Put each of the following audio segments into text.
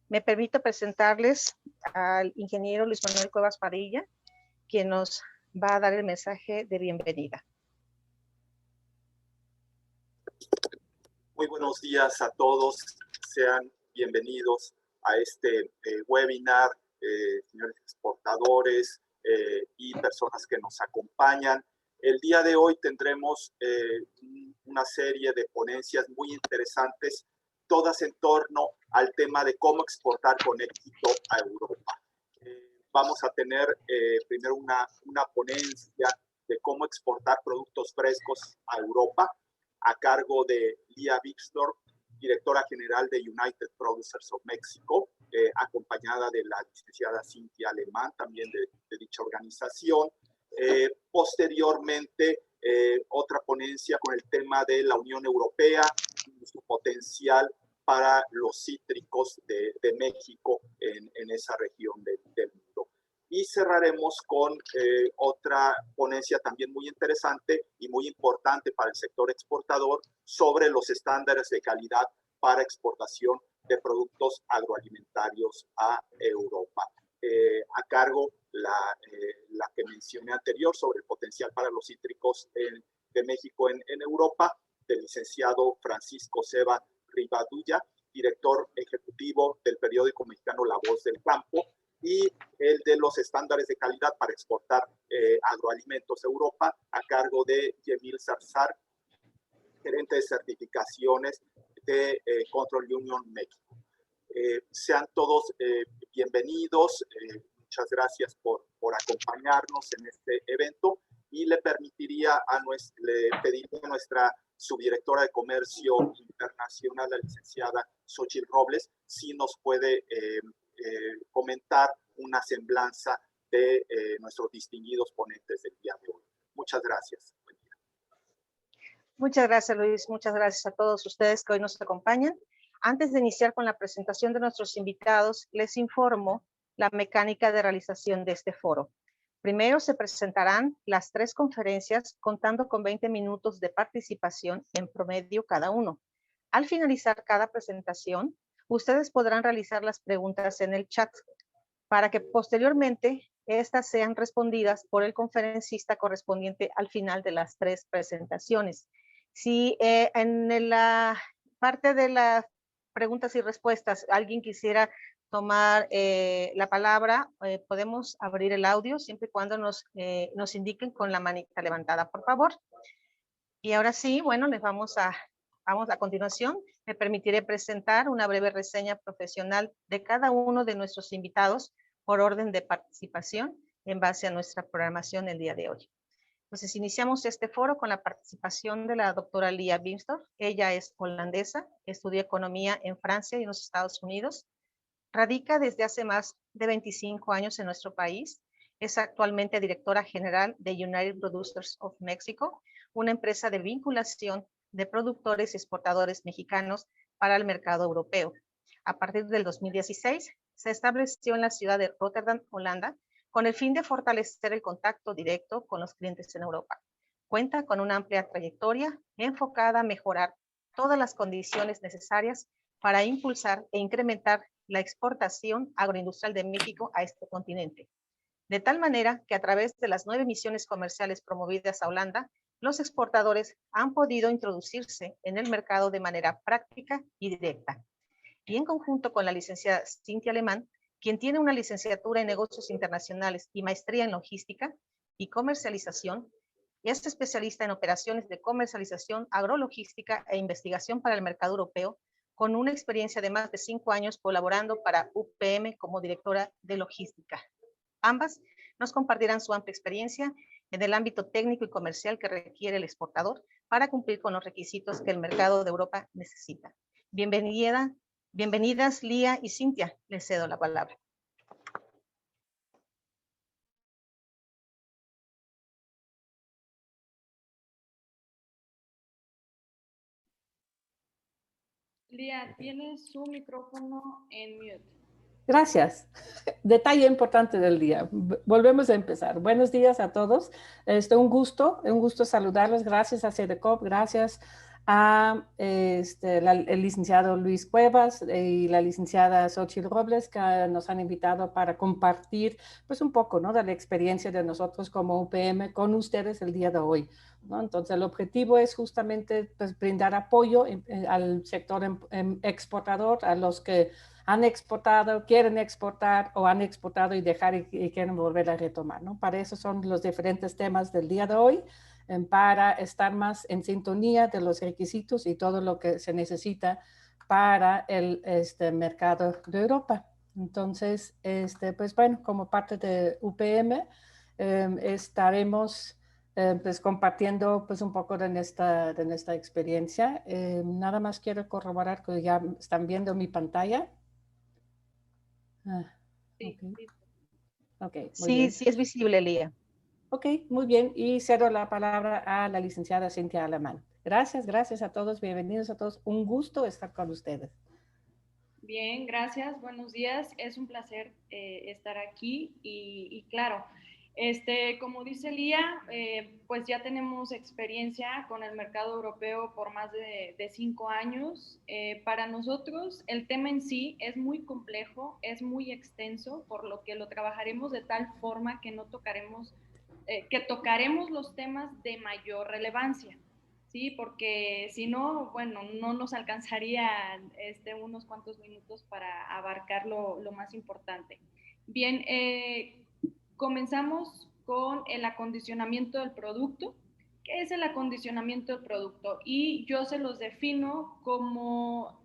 Me permito presentarles al ingeniero Luis Manuel Cuevas Padilla, quien nos va a dar el mensaje de bienvenida. Muy buenos días a todos, sean bienvenidos a este webinar, señores exportadores y personas que nos acompañan. El día de hoy tendremos una serie de ponencias muy interesantes, todas en torno al tema de cómo exportar con éxito a Europa. Vamos a tener primero una ponencia de cómo exportar productos frescos a Europa, a cargo de Lía Víxtor, directora general de United Producers of Mexico, acompañada de la licenciada Cintia Alemán, también de dicha organización. Posteriormente, otra ponencia con el tema de la Unión Europea y su potencial para los cítricos de México en esa región del mundo. Y cerraremos con otra ponencia también muy interesante y muy importante para el sector exportador sobre los estándares de calidad para exportación de productos agroalimentarios a Europa. A cargo la que mencioné anterior sobre el potencial para los cítricos de México en Europa, del licenciado Francisco Seba Rivadulla, director ejecutivo del periódico mexicano La Voz del Campo, y el de los estándares de calidad para exportar agroalimentos a Europa, a cargo de Yemil Zarzar, gerente de certificaciones de Control Union México. Sean todos bienvenidos, muchas gracias por acompañarnos en este evento, y le pediría a nuestra subdirectora de Comercio Internacional, la licenciada Xochitl Robles, si nos puede comentar una semblanza de nuestros distinguidos ponentes del día de hoy. Muchas gracias. Muchas gracias, Luis. Muchas gracias a todos ustedes que hoy nos acompañan. Antes de iniciar con la presentación de nuestros invitados, les informo la mecánica de realización de este foro. Primero se presentarán las 3 conferencias, contando con 20 minutos de participación en promedio cada uno. Al finalizar cada presentación, ustedes podrán realizar las preguntas en el chat para que posteriormente estas sean respondidas por el conferencista correspondiente al final de las 3 presentaciones. Si en la parte de las preguntas y respuestas alguien quisiera tomar la palabra, podemos abrir el audio siempre y cuando nos indiquen con la manita levantada, por favor. Y ahora sí, bueno, vamos a continuación. Me permitiré presentar una breve reseña profesional de cada uno de nuestros invitados por orden de participación en base a nuestra programación el día de hoy. Entonces, iniciamos este foro con la participación de la doctora Lía Víxtor. Ella es holandesa, estudió economía en Francia y en los Estados Unidos. Radica desde hace más de 25 años en nuestro país. Es actualmente directora general de United Producers of Mexico, una empresa de vinculación de productores y exportadores mexicanos para el mercado europeo. A partir del 2016, se estableció en la ciudad de Rotterdam, Holanda, con el fin de fortalecer el contacto directo con los clientes en Europa. Cuenta con una amplia trayectoria enfocada a mejorar todas las condiciones necesarias para impulsar e incrementar la exportación agroindustrial de México a este continente. De tal manera que a través de las 9 misiones comerciales promovidas a Holanda, los exportadores han podido introducirse en el mercado de manera práctica y directa. Y en conjunto con la licenciada Cintia Alemán, quien tiene una licenciatura en negocios internacionales y maestría en logística y comercialización, es especialista en operaciones de comercialización, agrologística e investigación para el mercado europeo, con una experiencia de más de 5 años colaborando para UPM como directora de logística. Ambas nos compartirán su amplia experiencia en el ámbito técnico y comercial que requiere el exportador para cumplir con los requisitos que el mercado de Europa necesita. Bienvenidas Lía y Cintia, les cedo la palabra. Lía, tiene su micrófono en mute. Gracias. Detalle importante del día. Volvemos a empezar. Buenos días a todos. Un gusto saludarlos. Gracias a CEDECOP, gracias a el licenciado Luis Cuevas y la licenciada Xochitl Robles, que nos han invitado para compartir pues un poco, ¿no?, de la experiencia de nosotros como UPM con ustedes el día de hoy, ¿no? Entonces el objetivo es justamente pues, brindar apoyo al sector exportador, a los que han exportado, quieren exportar o han exportado y dejar y quieren volver a retomar, ¿no? Para eso son los diferentes temas del día de hoy, para estar más en sintonía de los requisitos y todo lo que se necesita para el mercado de Europa. Entonces, pues bueno, como parte de UPM, estaremos pues compartiendo pues un poco de nuestra experiencia. Nada más quiero corroborar que ya están viendo mi pantalla. Sí, Ok, sí. okay, muy Sí, bien. sí es visible, Lía. Ok, muy bien. Y cedo la palabra a la licenciada Cintia Alemán. Gracias, gracias a todos. Bienvenidos a todos. Un gusto estar con ustedes. Bien, gracias. Buenos días. Es un placer estar aquí y claro, como dice Lía, pues ya tenemos experiencia con el mercado europeo por más de 5 años. Para nosotros el tema en sí es muy complejo, es muy extenso, por lo que lo trabajaremos de tal forma que no tocaremos, que tocaremos los temas de mayor relevancia. Sí, porque si no, bueno, no nos alcanzaría unos cuantos minutos para abarcar lo más importante. Bien, comenzamos con el acondicionamiento del producto. ¿Qué es el acondicionamiento del producto? Y yo se los defino como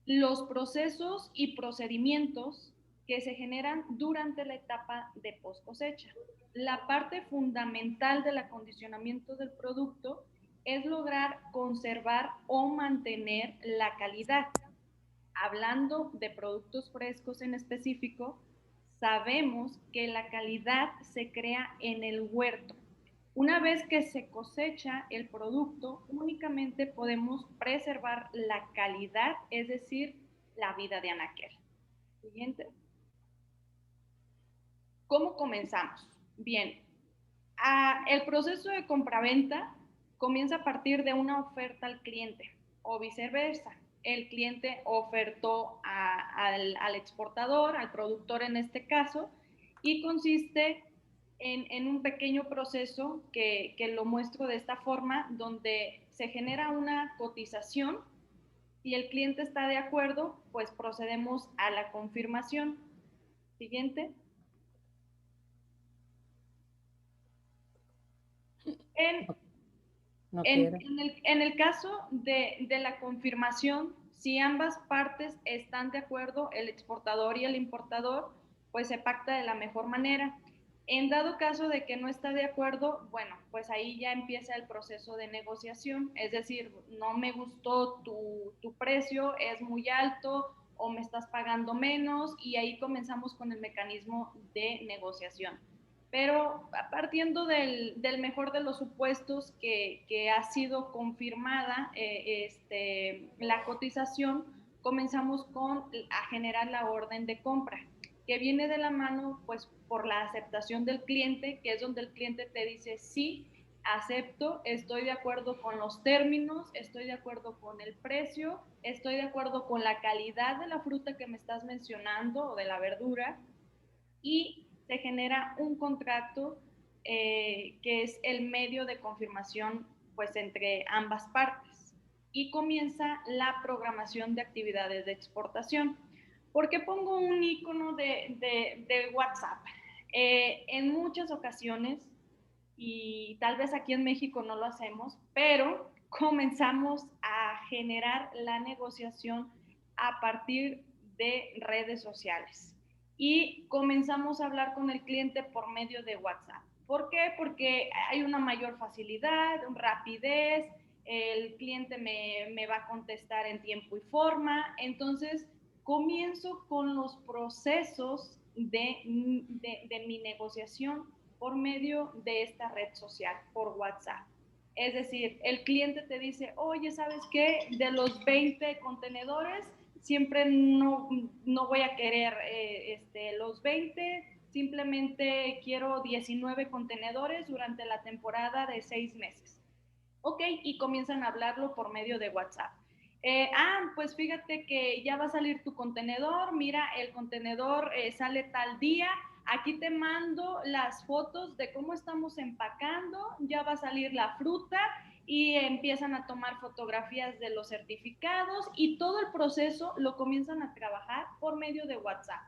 los procesos y procedimientos que se generan durante la etapa de post cosecha. La parte fundamental del acondicionamiento del producto es lograr conservar o mantener la calidad. Hablando de productos frescos en específico, sabemos que la calidad se crea en el huerto. Una vez que se cosecha el producto, únicamente podemos preservar la calidad, es decir, la vida de anaquel. Siguiente. ¿Cómo comenzamos? Bien, el proceso de compraventa comienza a partir de una oferta al cliente o viceversa. El cliente ofertó al exportador, al productor en este caso, y consiste en un pequeño proceso que lo muestro de esta forma, donde se genera una cotización. Si el cliente está de acuerdo, pues procedemos a la confirmación. Siguiente. En No quiero. En el caso de la confirmación, si ambas partes están de acuerdo, el exportador y el importador, pues se pacta de la mejor manera. En dado caso de que no está de acuerdo, bueno, pues ahí ya empieza el proceso de negociación, es decir, no me gustó tu precio, es muy alto o me estás pagando menos, y ahí comenzamos con el mecanismo de negociación. Pero partiendo del mejor de los supuestos que ha sido confirmada la cotización, comenzamos a generar la orden de compra, que viene de la mano pues por la aceptación del cliente, que es donde el cliente te dice sí, acepto, estoy de acuerdo con los términos, estoy de acuerdo con el precio, estoy de acuerdo con la calidad de la fruta que me estás mencionando o de la verdura, y se genera un contrato que es el medio de confirmación pues entre ambas partes, y comienza la programación de actividades de exportación. ¿Por qué pongo un icono de WhatsApp? En muchas ocasiones, y tal vez aquí en México no lo hacemos, pero comenzamos a generar la negociación a partir de redes sociales y comenzamos a hablar con el cliente por medio de WhatsApp. ¿Por qué? Porque hay una mayor facilidad, rapidez, el cliente me va a contestar en tiempo y forma. Entonces comienzo con los procesos de mi negociación por medio de esta red social, por WhatsApp. Es decir, el cliente te dice, oye, ¿sabes qué? De los 20 contenedores, siempre no voy a querer los 20, simplemente quiero 19 contenedores durante la temporada de 6 meses. Ok, y comienzan a hablarlo por medio de WhatsApp. Pues fíjate que ya va a salir tu contenedor, mira, el contenedor sale tal día, aquí te mando las fotos de cómo estamos empacando, ya va a salir la fruta y empiezan a tomar fotografías de los certificados y todo el proceso lo comienzan a trabajar por medio de WhatsApp.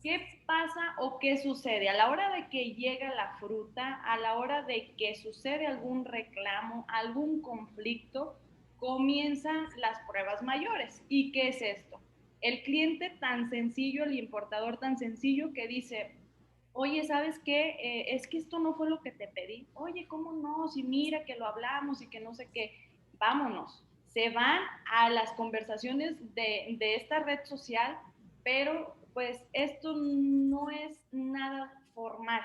¿Qué pasa o qué sucede? A la hora de que llega la fruta, a la hora de que sucede algún reclamo, algún conflicto, comienzan las pruebas mayores. ¿Y qué es esto? El cliente tan sencillo, el importador tan sencillo que dice, oye, ¿sabes qué? Es que esto no fue lo que te pedí. Oye, ¿cómo no? Si mira que lo hablamos y que no sé qué. Vámonos. Se van a las conversaciones de esta red social, pero pues esto no es nada formal.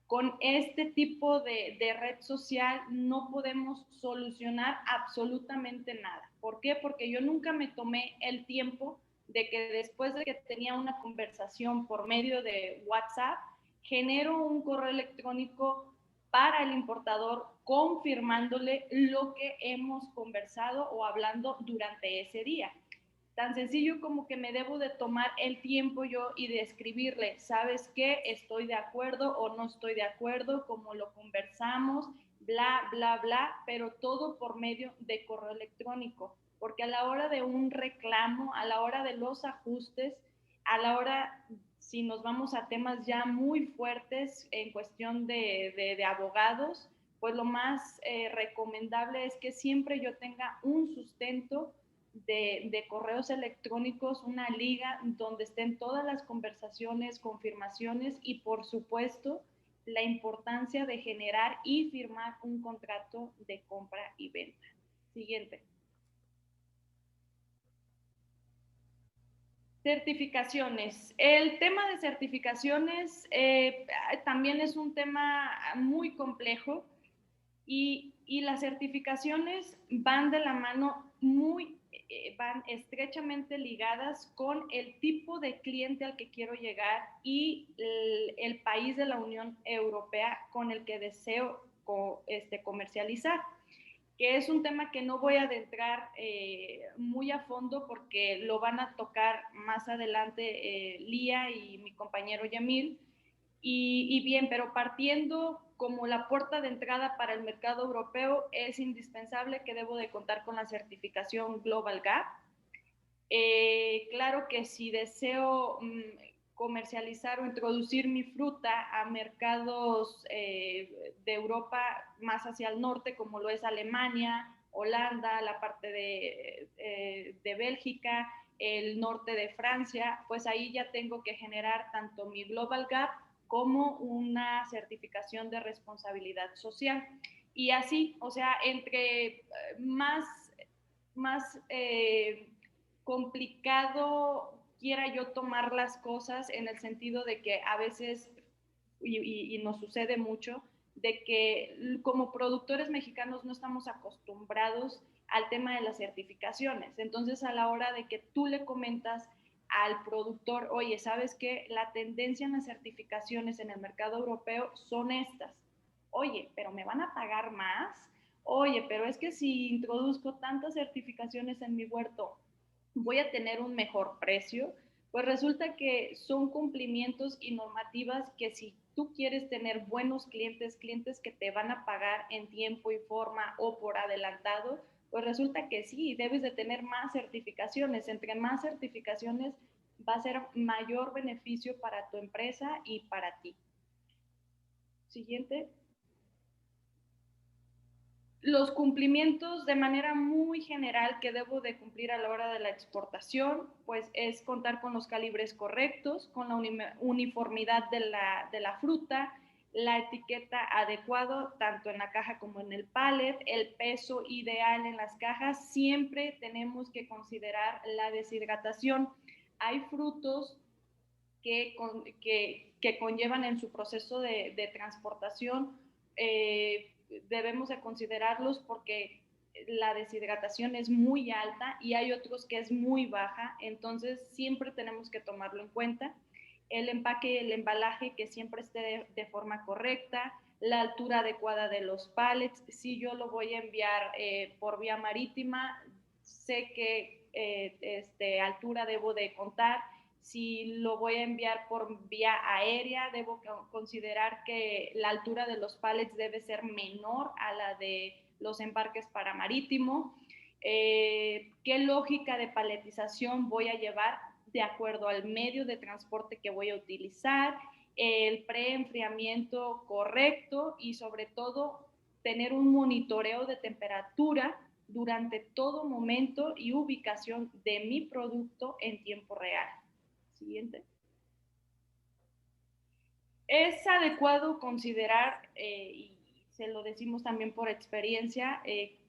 Con este tipo de red social no podemos solucionar absolutamente nada. ¿Por qué? Porque yo nunca me tomé el tiempo de que después de que tenía una conversación por medio de WhatsApp, genero un correo electrónico para el importador confirmándole lo que hemos conversado o hablando durante ese día. Tan sencillo como que me debo de tomar el tiempo yo y de escribirle, ¿sabes qué? Estoy de acuerdo o no estoy de acuerdo, como lo conversamos, bla, bla, bla, pero todo por medio de correo electrónico. Porque a la hora de un reclamo, a la hora de los ajustes, a la hora, si nos vamos a temas ya muy fuertes en cuestión de abogados, pues lo más recomendable es que siempre yo tenga un sustento de correos electrónicos, una liga donde estén todas las conversaciones, confirmaciones y por supuesto la importancia de generar y firmar un contrato de compra y venta. Siguiente. Certificaciones. El tema de certificaciones también es un tema muy complejo y las certificaciones van de la mano van estrechamente ligadas con el tipo de cliente al que quiero llegar y el país de la Unión Europea con el que deseo comercializar, que es un tema que no voy a adentrar muy a fondo porque lo van a tocar más adelante Lía y mi compañero Yamil. Y bien, pero partiendo como la puerta de entrada para el mercado europeo, es indispensable que debo de contar con la certificación Global Gap. Claro que si deseo comercializar o introducir mi fruta a mercados de Europa más hacia el norte, como lo es Alemania, Holanda, la parte de Bélgica, el norte de Francia, pues ahí ya tengo que generar tanto mi Global Gap como una certificación de responsabilidad social. Y así, o sea, entre más complicado quiera yo tomar las cosas en el sentido de que a veces, y nos sucede mucho, de que como productores mexicanos no estamos acostumbrados al tema de las certificaciones. Entonces, a la hora de que tú le comentas al productor, oye, ¿sabes qué? La tendencia en las certificaciones en el mercado europeo son estas. Oye, pero ¿me van a pagar más? Oye, pero es que si introduzco tantas certificaciones en mi huerto, voy a tener un mejor precio. Pues resulta que son cumplimientos y normativas que si tú quieres tener buenos clientes, clientes que te van a pagar en tiempo y forma o por adelantado, pues resulta que sí, debes de tener más certificaciones. Entre más certificaciones va a ser mayor beneficio para tu empresa y para ti. Siguiente. Los cumplimientos de manera muy general que debo de cumplir a la hora de la exportación, pues es contar con los calibres correctos, con la uniformidad de la fruta, la etiqueta adecuado tanto en la caja como en el pallet, el peso ideal en las cajas. Siempre tenemos que considerar la deshidratación. Hay frutos que conllevan en su proceso de transportación debemos de considerarlos porque la deshidratación es muy alta y hay otros que es muy baja, entonces siempre tenemos que tomarlo en cuenta. El empaque y el embalaje que siempre esté de forma correcta, la altura adecuada de los pallets. Si yo lo voy a enviar por vía marítima, sé qué altura debo de contar. Si lo voy a enviar por vía aérea, debo considerar que la altura de los pallets debe ser menor a la de los embarques para marítimo. ¿Qué lógica de paletización voy a llevar de acuerdo al medio de transporte que voy a utilizar? El preenfriamiento correcto y sobre todo tener un monitoreo de temperatura durante todo momento y ubicación de mi producto en tiempo real. Siguiente. Es adecuado considerar, y se lo decimos también por experiencia,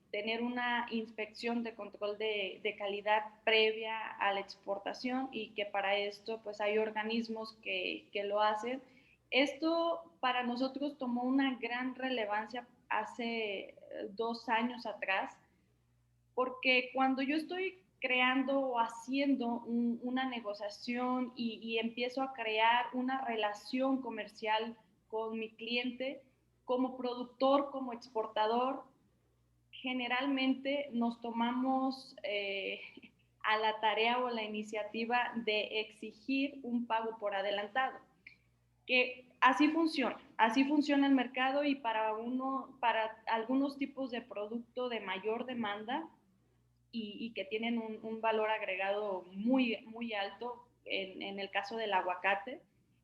tener una inspección de control de calidad previa a la exportación y que para esto pues hay organismos que lo hacen. Esto para nosotros tomó una gran relevancia hace 2 años atrás, porque cuando yo estoy creando o haciendo una negociación y empiezo a crear una relación comercial con mi cliente, como productor, como exportador, generalmente nos tomamos a la tarea o la iniciativa de exigir un pago por adelantado. Que así funciona el mercado y para algunos tipos de producto de mayor demanda, y que tienen un valor agregado muy, muy alto, en el caso del aguacate,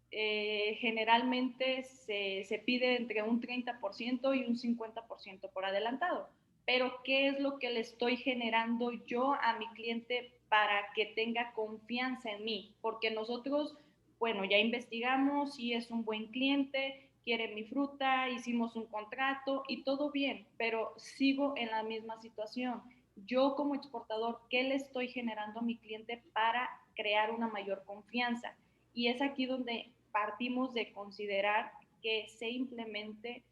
generalmente se pide entre un 30% y un 50% por adelantado. Pero, ¿qué es lo que le estoy generando yo a mi cliente para que tenga confianza en mí? Porque nosotros, bueno, ya investigamos si es un buen cliente, quiere mi fruta, hicimos un contrato y todo bien, pero sigo en la misma situación. Yo como exportador, ¿qué le estoy generando a mi cliente para crear una mayor confianza? Y es aquí donde partimos de considerar que se implemente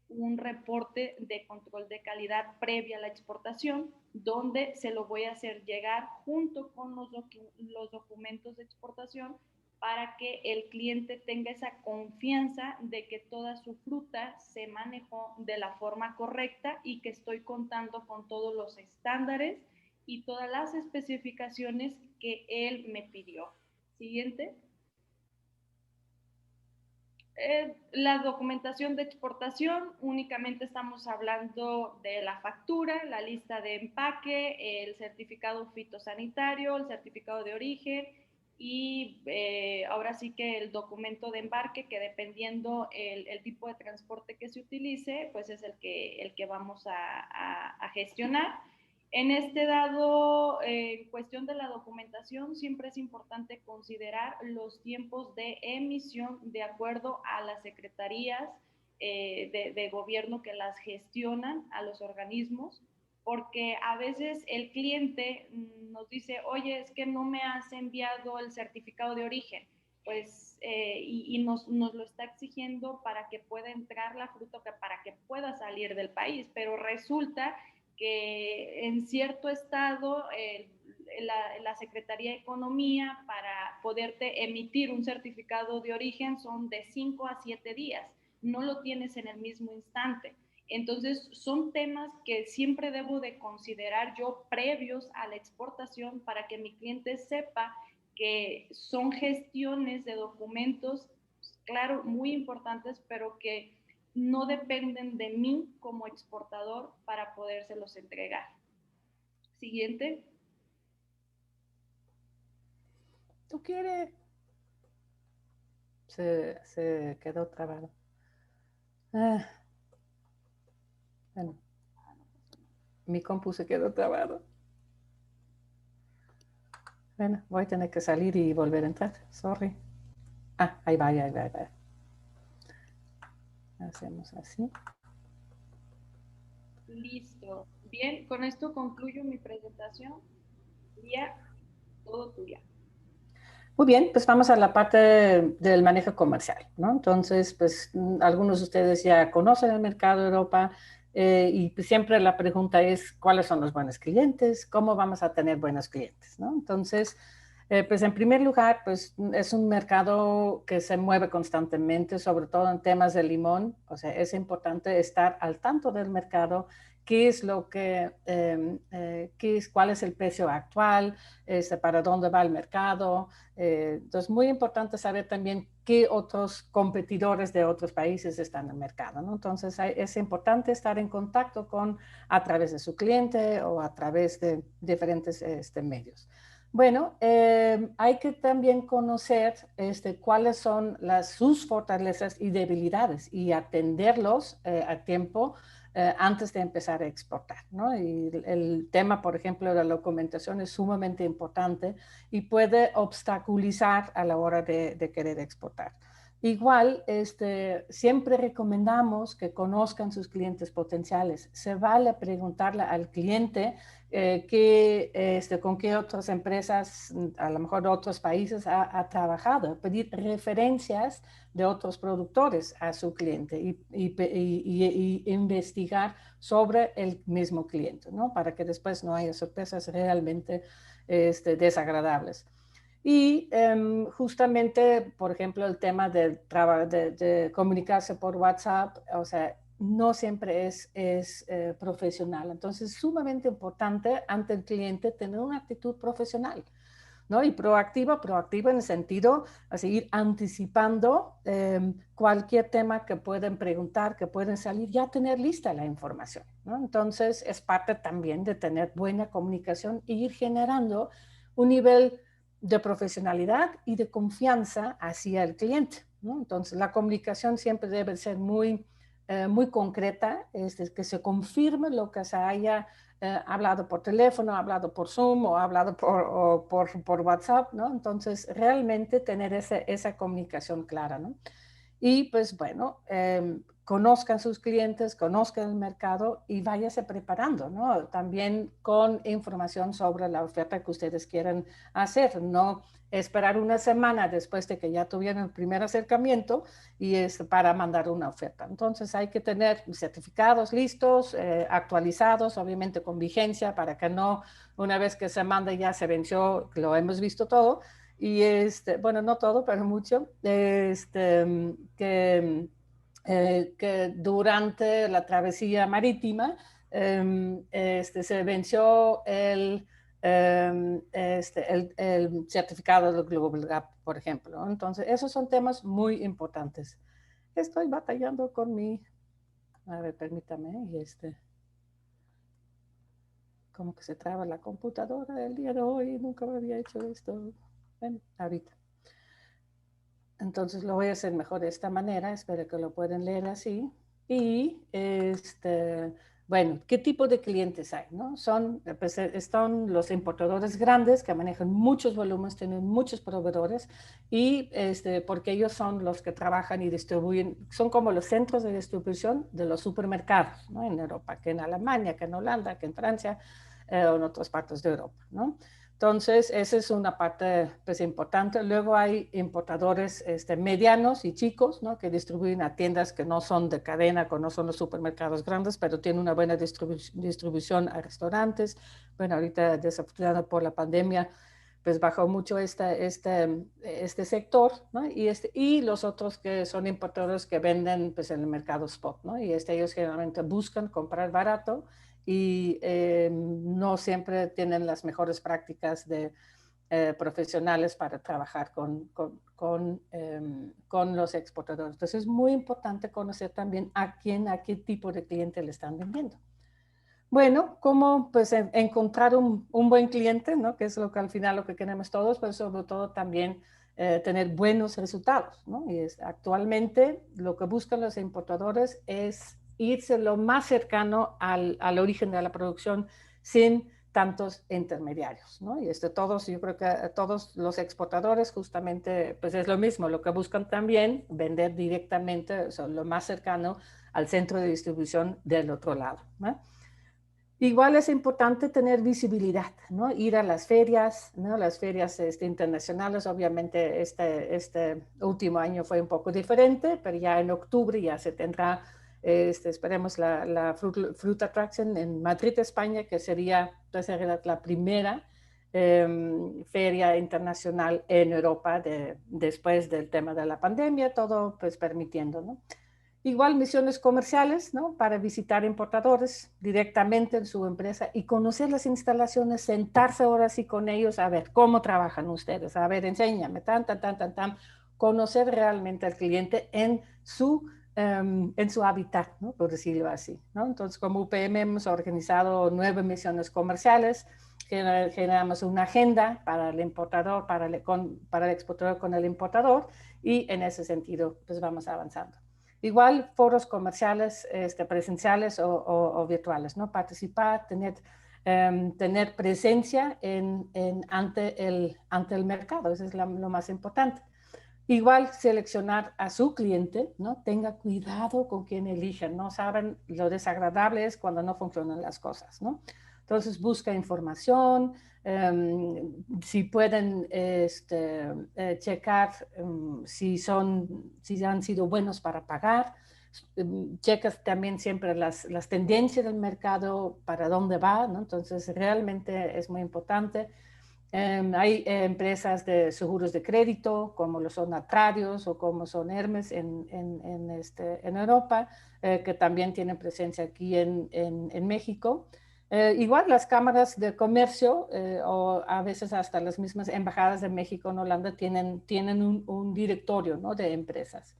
un reporte de control de calidad previa a la exportación, donde se lo voy a hacer llegar junto con los documentos de exportación para que el cliente tenga esa confianza de que toda su fruta se manejó de la forma correcta y que estoy contando con todos los estándares y todas las especificaciones que él me pidió. Siguiente. La documentación de exportación, únicamente estamos hablando de la factura, la lista de empaque, el certificado fitosanitario, el certificado de origen y ahora sí que el documento de embarque, que dependiendo el tipo de transporte que se utilice, pues es el que vamos a gestionar. En este dado, en cuestión de la documentación, siempre es importante considerar los tiempos de emisión de acuerdo a las secretarías de gobierno que las gestionan, a los organismos, porque a veces el cliente nos dice, oye, es que no me has enviado el certificado de origen, pues, y nos lo está exigiendo para que pueda entrar la fruta, para que pueda salir del país, pero resulta que en cierto estado la Secretaría de Economía, para poderte emitir un certificado de origen, son de 5 a 7 días, no lo tienes en el mismo instante. Entonces, son temas que siempre debo de considerar yo previos a la exportación para que mi cliente sepa que son gestiones de documentos, claro, muy importantes, pero que no dependen de mí como exportador para podérselos entregar. Siguiente. ¿Tú quieres? Se quedó trabado. Bueno, mi compu se quedó trabado. Bueno, voy a tener que salir y volver a entrar. Sorry. Ah, ahí va. Hacemos así. Listo. Bien, con esto concluyo mi presentación. Lía, todo tuya. Muy bien, pues vamos a la parte del manejo comercial, ¿no? Entonces, pues algunos de ustedes ya conocen el mercado de Europa y pues, siempre la pregunta es, ¿cuáles son los buenos clientes? ¿Cómo vamos a tener buenos clientes? ¿No? Entonces, Pues en primer lugar, pues es un mercado que se mueve constantemente, sobre todo en temas de limón. O sea, es importante estar al tanto del mercado, qué es lo que, cuál es el precio actual, para dónde va el mercado. Entonces, muy importante saber también qué otros competidores de otros países están en el mercado, ¿no? Entonces, es importante estar en contacto a través de su cliente o a través de diferentes medios. Bueno, hay que también conocer cuáles son sus fortalezas y debilidades y atenderlos a tiempo antes de empezar a exportar, ¿no? Y el tema, por ejemplo, de la documentación es sumamente importante y puede obstaculizar a la hora de querer exportar. Igual, siempre recomendamos que conozcan sus clientes potenciales. Se vale preguntarle al cliente con qué otras empresas, a lo mejor de otros países, ha trabajado, pedir referencias de otros productores a su cliente y investigar sobre el mismo cliente, ¿no? Para que después no haya sorpresas realmente desagradables. Y justamente, por ejemplo, el tema de comunicarse por WhatsApp, o sea, no siempre es profesional. Entonces, es sumamente importante ante el cliente tener una actitud profesional, ¿no? Y proactiva en el sentido de seguir anticipando cualquier tema que pueden preguntar, que pueden salir, ya tener lista la información, ¿no? Entonces, es parte también de tener buena comunicación e ir generando un nivel de profesionalidad y de confianza hacia el cliente, ¿no? Entonces, la comunicación siempre debe ser muy concreta, que se confirme lo que se haya hablado por teléfono, hablado por Zoom o hablado por WhatsApp, ¿no? Entonces, realmente tener esa comunicación clara, ¿no? Y pues bueno, conozcan sus clientes, conozcan el mercado y váyase preparando, ¿no? También con información sobre la oferta que ustedes quieran hacer, no esperar una semana después de que ya tuvieron el primer acercamiento y para mandar una oferta. Entonces hay que tener certificados listos, actualizados, obviamente con vigencia, para que no, una vez que se manda ya se venció, lo hemos visto todo. Y bueno, no todo, pero mucho, que durante la travesía marítima se venció el certificado del Global Gap, por ejemplo, ¿no? Entonces, esos son temas muy importantes. Estoy batallando con a ver, permítame, como que se traba la computadora el día de hoy, nunca me había hecho esto. Bueno, ahorita. Entonces lo voy a hacer mejor de esta manera, espero que lo puedan leer así. Y bueno, ¿qué tipo de clientes hay? ¿No? Pues, están los importadores grandes que manejan muchos volúmenes, tienen muchos proveedores y porque ellos son los que trabajan y distribuyen, son como los centros de distribución de los supermercados, ¿no? En Europa, que en Alemania, que en Holanda, que en Francia o en otras partes de Europa, ¿no? Entonces, esa es una parte pues, importante. Luego hay importadores medianos y chicos, ¿no? Que distribuyen a tiendas que no son de cadena, que no son los supermercados grandes, pero tienen una buena distribución a restaurantes. Bueno, ahorita desafortunadamente por la pandemia, pues bajó mucho este sector, ¿no? Y los otros que son importadores que venden pues, en el mercado spot, ¿no? Y ellos generalmente buscan comprar barato y no siempre tienen las mejores prácticas profesionales para trabajar con los exportadores. Entonces es muy importante conocer también a qué tipo de cliente le están vendiendo. Bueno, cómo pues encontrar un buen cliente, ¿no? Que es lo que al final lo que queremos todos, pero sobre todo también tener buenos resultados, ¿no? Y actualmente lo que buscan los importadores es irse lo más cercano al origen de la producción sin tantos intermediarios, ¿no? Y todos, yo creo que todos los exportadores justamente, pues es lo mismo, lo que buscan también, vender directamente, o sea, lo más cercano al centro de distribución del otro lado, ¿no? Igual es importante tener visibilidad, ¿no? Ir a las ferias, ¿no? Las ferias internacionales, obviamente este último año fue un poco diferente, pero ya en octubre ya se tendrá, esperemos, la Fruit Attraction en Madrid, España, que sería pues, la primera feria internacional en Europa después del tema de la pandemia, todo pues permitiendo, ¿no? Igual misiones comerciales, ¿no? Para visitar importadores directamente en su empresa y conocer las instalaciones, sentarse ahora sí con ellos, a ver cómo trabajan ustedes, a ver, enséñame, conocer realmente al cliente en su hábitat, ¿no? Por decirlo así, ¿no? Entonces, como UPM hemos organizado 9 misiones comerciales, generamos una agenda para el importador, para el exportador con el importador, y en ese sentido, pues vamos avanzando. Igual foros comerciales presenciales o virtuales, ¿no? Participar, tener presencia ante el mercado, eso es lo más importante. Igual seleccionar a su cliente, ¿no? Tenga cuidado con quien eligen, ¿no? Saben lo desagradable es cuando no funcionan las cosas, ¿no? Entonces busca información, si pueden checar si han sido buenos para pagar, checas también siempre las tendencias del mercado, para dónde va, ¿no? Entonces realmente es muy importante. Hay empresas de seguros de crédito, como lo son Atradios o como son Hermes en Europa, que también tienen presencia aquí en México. Igual las cámaras de comercio o a veces hasta las mismas embajadas de México en Holanda tienen un directorio, ¿no? De empresas.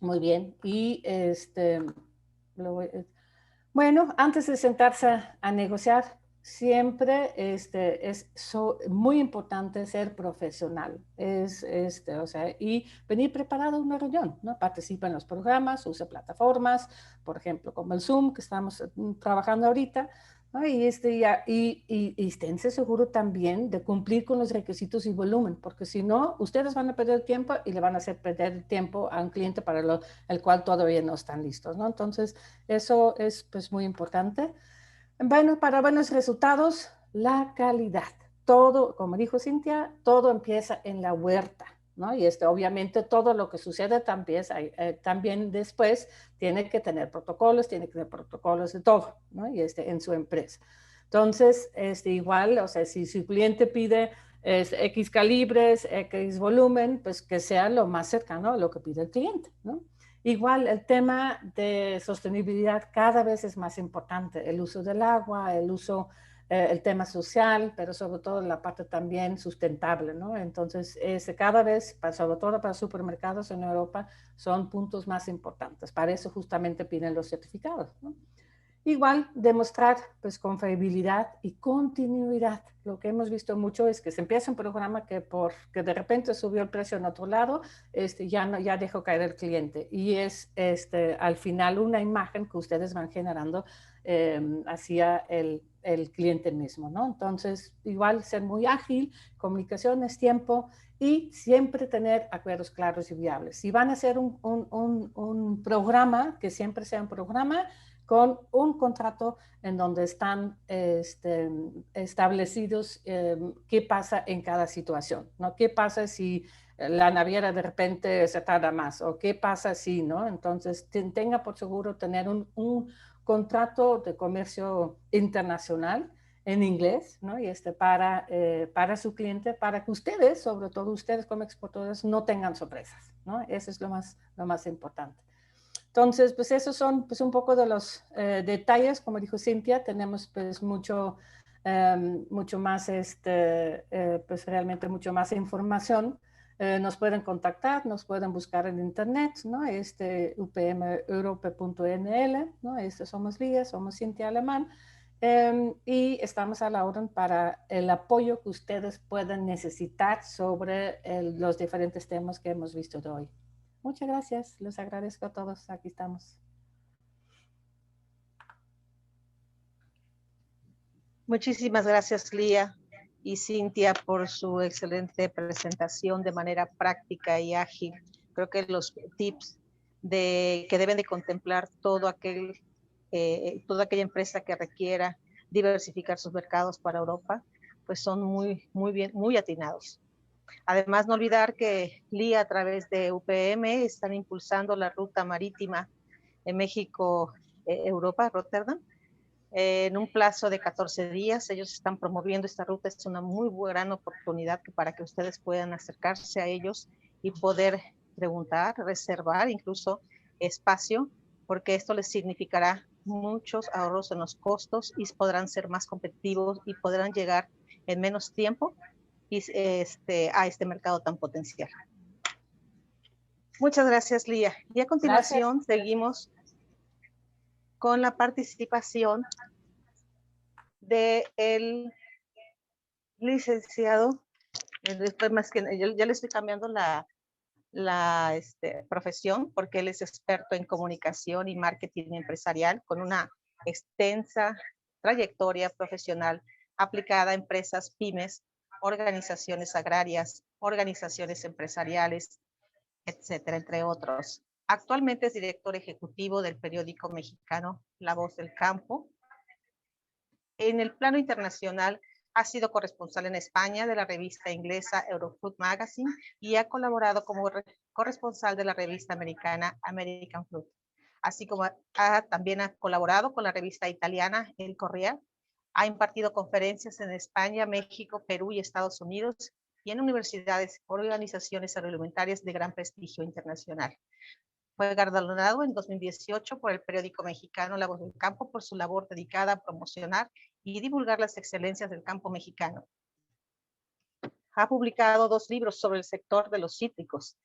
Muy bien. Y bueno, antes de sentarse a negociar, siempre es muy importante ser profesional. O sea, y venir preparado a una reunión, ¿no? Participa en los programas, usa plataformas, por ejemplo, como el Zoom, que estamos trabajando ahorita, ¿no? Y esténse seguro también de cumplir con los requisitos y volumen, porque si no, ustedes van a perder tiempo y le van a hacer perder tiempo a un cliente para el cual todavía no están listos, ¿no? Entonces, eso es pues muy importante. Bueno, para buenos resultados, la calidad. Todo, como dijo Cintia, todo empieza en la huerta, ¿no? Y obviamente todo lo que sucede también después tiene que tener protocolos de todo, ¿no? Y en su empresa. Entonces, igual, o sea, si su cliente pide X calibres, X volumen, pues que sea lo más cercano a lo que pide el cliente, ¿no? Igual el tema de sostenibilidad cada vez es más importante, el uso del agua, el tema social, pero sobre todo la parte también sustentable, ¿no? Entonces, cada vez, sobre todo para supermercados en Europa, son puntos más importantes. Para eso justamente piden los certificados, ¿no? Igual, demostrar pues confiabilidad y continuidad. Lo que hemos visto mucho es que se empieza un programa que de repente subió el precio en otro lado, ya dejó caer el cliente. Y es al final una imagen que ustedes van generando hacia el cliente mismo, ¿no? Entonces, igual ser muy ágil, comunicaciones, tiempo y siempre tener acuerdos claros y viables. Si van a hacer un programa, que siempre sea un programa con un contrato en donde están establecidos qué pasa en cada situación, ¿no? ¿Qué pasa si la naviera de repente se tarda más? ¿O qué pasa si, no? Entonces, tenga por seguro tener un contrato de comercio internacional en inglés, ¿no? Y para su cliente, para que ustedes, sobre todo ustedes como exportadores, no tengan sorpresas, ¿no? Eso es lo más importante. Entonces, pues esos son pues un poco de los detalles, como dijo Cintia, tenemos pues mucho más, pues realmente mucho más información. Nos pueden contactar, nos pueden buscar en internet, ¿no? upmeurope.nl, ¿no? Somos Lía, somos Cintia Alemán, y estamos a la orden para el apoyo que ustedes puedan necesitar sobre los diferentes temas que hemos visto de hoy. Muchas gracias, les agradezco a todos, aquí estamos. Muchísimas gracias, Lía y Cintia, por su excelente presentación de manera práctica y ágil. Creo que los tips que deben de contemplar toda aquella empresa que requiera diversificar sus mercados para Europa, pues son muy bien, muy atinados. Además, no olvidar que Lía, a través de UPM, están impulsando la ruta marítima en México, Europa, Rotterdam, En un plazo de 14 días, ellos están promoviendo esta ruta. Es una muy gran oportunidad para que ustedes puedan acercarse a ellos y poder preguntar, reservar incluso espacio, porque esto les significará muchos ahorros en los costos y podrán ser más competitivos y podrán llegar en menos tiempo a este mercado tan potencial. Muchas gracias, Lía. Y a continuación seguimos con la participación del licenciado, más que yo ya le estoy cambiando la profesión, porque él es experto en comunicación y marketing empresarial con una extensa trayectoria profesional aplicada a empresas, pymes, organizaciones agrarias, organizaciones empresariales, etcétera, entre otros. Actualmente es director ejecutivo del periódico mexicano La Voz del Campo. En el plano internacional, ha sido corresponsal en España de la revista inglesa Eurofood Magazine y ha colaborado como corresponsal de la revista americana American Fruit. Así como también ha colaborado con la revista italiana El Corriere. Ha impartido conferencias en España, México, Perú y Estados Unidos y en universidades y organizaciones agroalimentarias de gran prestigio internacional. Fue galardonado en 2018 por el periódico mexicano La Voz del Campo por su labor dedicada a promocionar y divulgar las excelencias del campo mexicano. Ha publicado 2 libros sobre el sector de los cítricos.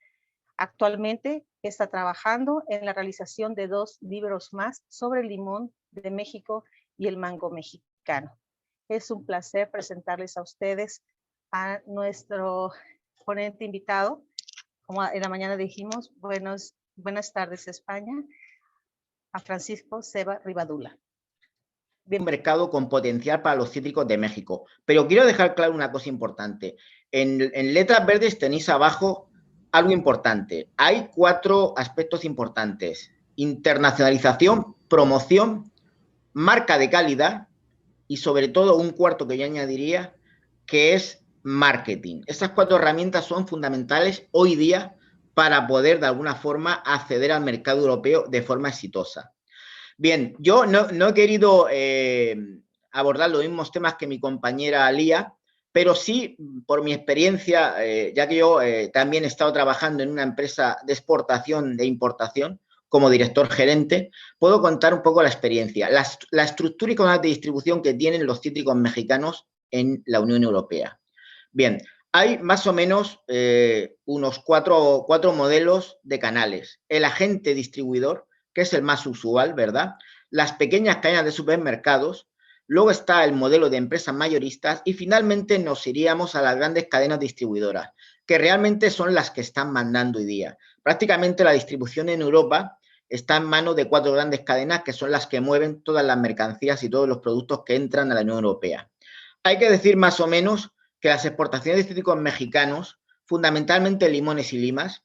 Actualmente está trabajando en la realización de 2 libros más sobre el limón de México y el mango mexicano. Es un placer presentarles a ustedes a nuestro ponente invitado. Como en la mañana dijimos, buenas tardes España, a Francisco Seba Rivadula. Un mercado con potencial para los cítricos de México. Pero quiero dejar claro una cosa importante. En letras verdes tenéis abajo algo importante. Hay 4 aspectos importantes: internacionalización, promoción, marca de calidad y sobre todo un cuarto que yo añadiría, que es marketing. Estas 4 herramientas son fundamentales hoy día para poder de alguna forma acceder al mercado europeo de forma exitosa. Bien, yo no he querido abordar los mismos temas que mi compañera Lía, pero sí, por mi experiencia, ya que yo también he estado trabajando en una empresa de exportación, de importación, como director gerente, puedo contar un poco la experiencia, la estructura y canales de distribución que tienen los cítricos mexicanos en la Unión Europea. Bien, hay más o menos unos cuatro modelos de canales. El agente distribuidor, que es el más usual, ¿verdad? Las pequeñas cadenas de supermercados, luego está el modelo de empresas mayoristas y finalmente nos iríamos a las grandes cadenas distribuidoras, que realmente son las que están mandando hoy día. Prácticamente la distribución en Europa está en manos de 4 grandes cadenas que son las que mueven todas las mercancías y todos los productos que entran a la Unión Europea. Hay que decir más o menos que las exportaciones de cítricos mexicanos, fundamentalmente limones y limas,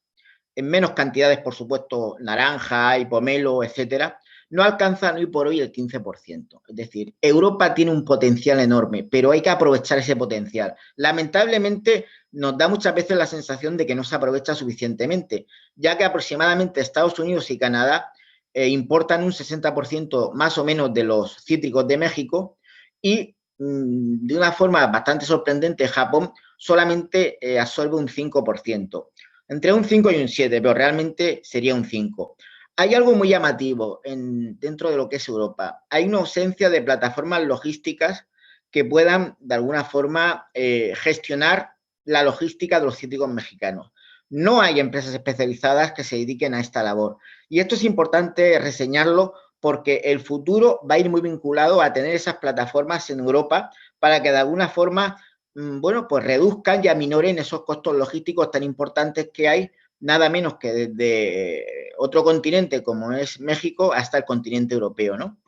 en menos cantidades, por supuesto, naranja y pomelo, etcétera, no alcanzan hoy por hoy el 15%. Es decir, Europa tiene un potencial enorme, pero hay que aprovechar ese potencial. Lamentablemente, nos da muchas veces la sensación de que no se aprovecha suficientemente, ya que aproximadamente Estados Unidos y Canadá importan un 60% más o menos de los cítricos de México y de una forma bastante sorprendente, Japón solamente absorbe un 5%. Entre un 5 y un 7, pero realmente sería un 5. Hay algo muy llamativo dentro de lo que es Europa. Hay una ausencia de plataformas logísticas que puedan, de alguna forma, gestionar la logística de los cítricos mexicanos. No hay empresas especializadas que se dediquen a esta labor. Y esto es importante reseñarlo porque el futuro va a ir muy vinculado a tener esas plataformas en Europa para que de alguna forma, bueno, pues reduzcan y aminoren esos costos logísticos tan importantes que hay, nada menos que desde otro continente como es México hasta el continente europeo, ¿no?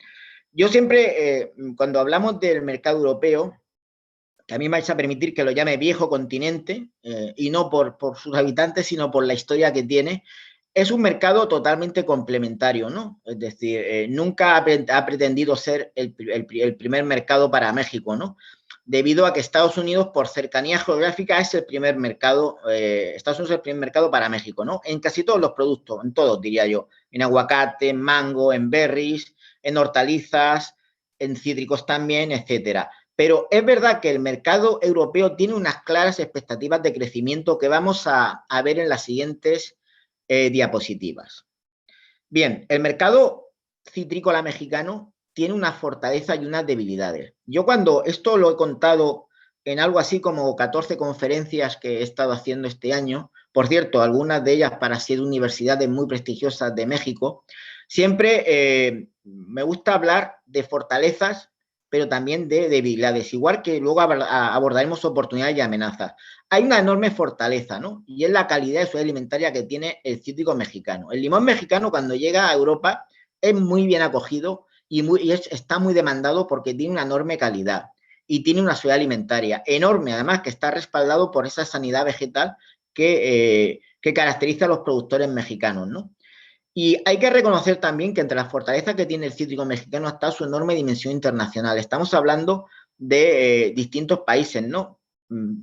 Yo siempre, cuando hablamos del mercado europeo, que a mí me vais a permitir que lo llame viejo continente, y no por sus habitantes, sino por la historia que tiene, es un mercado totalmente complementario, ¿no? Es decir, nunca ha pretendido ser el primer mercado para México, ¿no? Debido a que Estados Unidos, por cercanía geográfica, es el primer mercado, Estados Unidos es el primer mercado para México, ¿no? En casi todos los productos, en todos, diría yo, en aguacate, en mango, en berries, en hortalizas, en cítricos también, etcétera. Pero es verdad que el mercado europeo tiene unas claras expectativas de crecimiento que vamos a ver en las siguientes diapositivas. Bien, el mercado citrícola mexicano tiene una fortaleza y unas debilidades. Yo cuando esto lo he contado en algo así como 14 conferencias que he estado haciendo este año, por cierto, algunas de ellas para 7 universidades muy prestigiosas de México, siempre me gusta hablar de fortalezas, pero también de debilidades, igual que luego abordaremos oportunidades y amenazas. Hay una enorme fortaleza, ¿no? Y es la calidad de su alimentaria que tiene el cítrico mexicano. El limón mexicano, cuando llega a Europa, es muy bien acogido y está muy demandado porque tiene una enorme calidad y tiene una seguridad alimentaria enorme, además que está respaldado por esa sanidad vegetal que caracteriza a los productores mexicanos, ¿no? Y hay que reconocer también que entre las fortalezas que tiene el cítrico mexicano está su enorme dimensión internacional. Estamos hablando de distintos países, ¿no?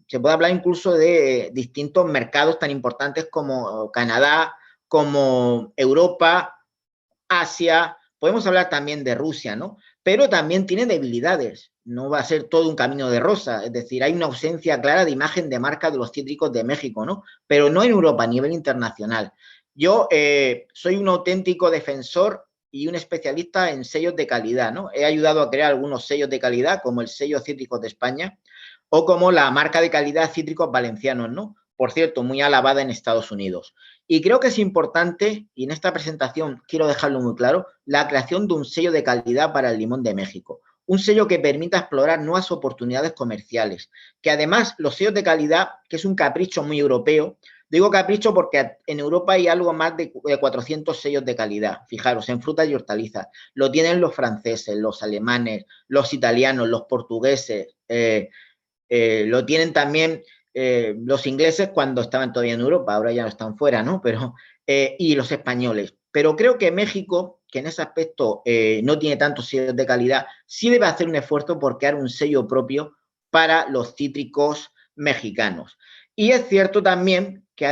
Se puede hablar incluso de distintos mercados tan importantes como Canadá, como Europa, Asia, podemos hablar también de Rusia, ¿no? Pero también tiene debilidades, no va a ser todo un camino de rosa, es decir, hay una ausencia clara de imagen de marca de los cítricos de México, ¿no? Pero no en Europa, a nivel internacional. Yo soy un auténtico defensor y un especialista en sellos de calidad, ¿no? He ayudado a crear algunos sellos de calidad, como el sello Cítricos de España, o como la marca de calidad Cítricos Valencianos, ¿no? Por cierto, muy alabada en Estados Unidos. Y creo que es importante, y en esta presentación quiero dejarlo muy claro, la creación de un sello de calidad para el limón de México. Un sello que permita explorar nuevas oportunidades comerciales. Que además los sellos de calidad, que es un capricho muy europeo, digo capricho porque en Europa hay algo más de 400 sellos de calidad. Fijaros, en frutas y hortalizas. Lo tienen los franceses, los alemanes, los italianos, los portugueses. Lo tienen también los ingleses cuando estaban todavía en Europa, ahora ya no están fuera, ¿no? Pero, y los españoles. Pero creo que México, que en ese aspecto no tiene tantos sellos de calidad, sí debe hacer un esfuerzo por crear un sello propio para los cítricos mexicanos. Y es cierto también que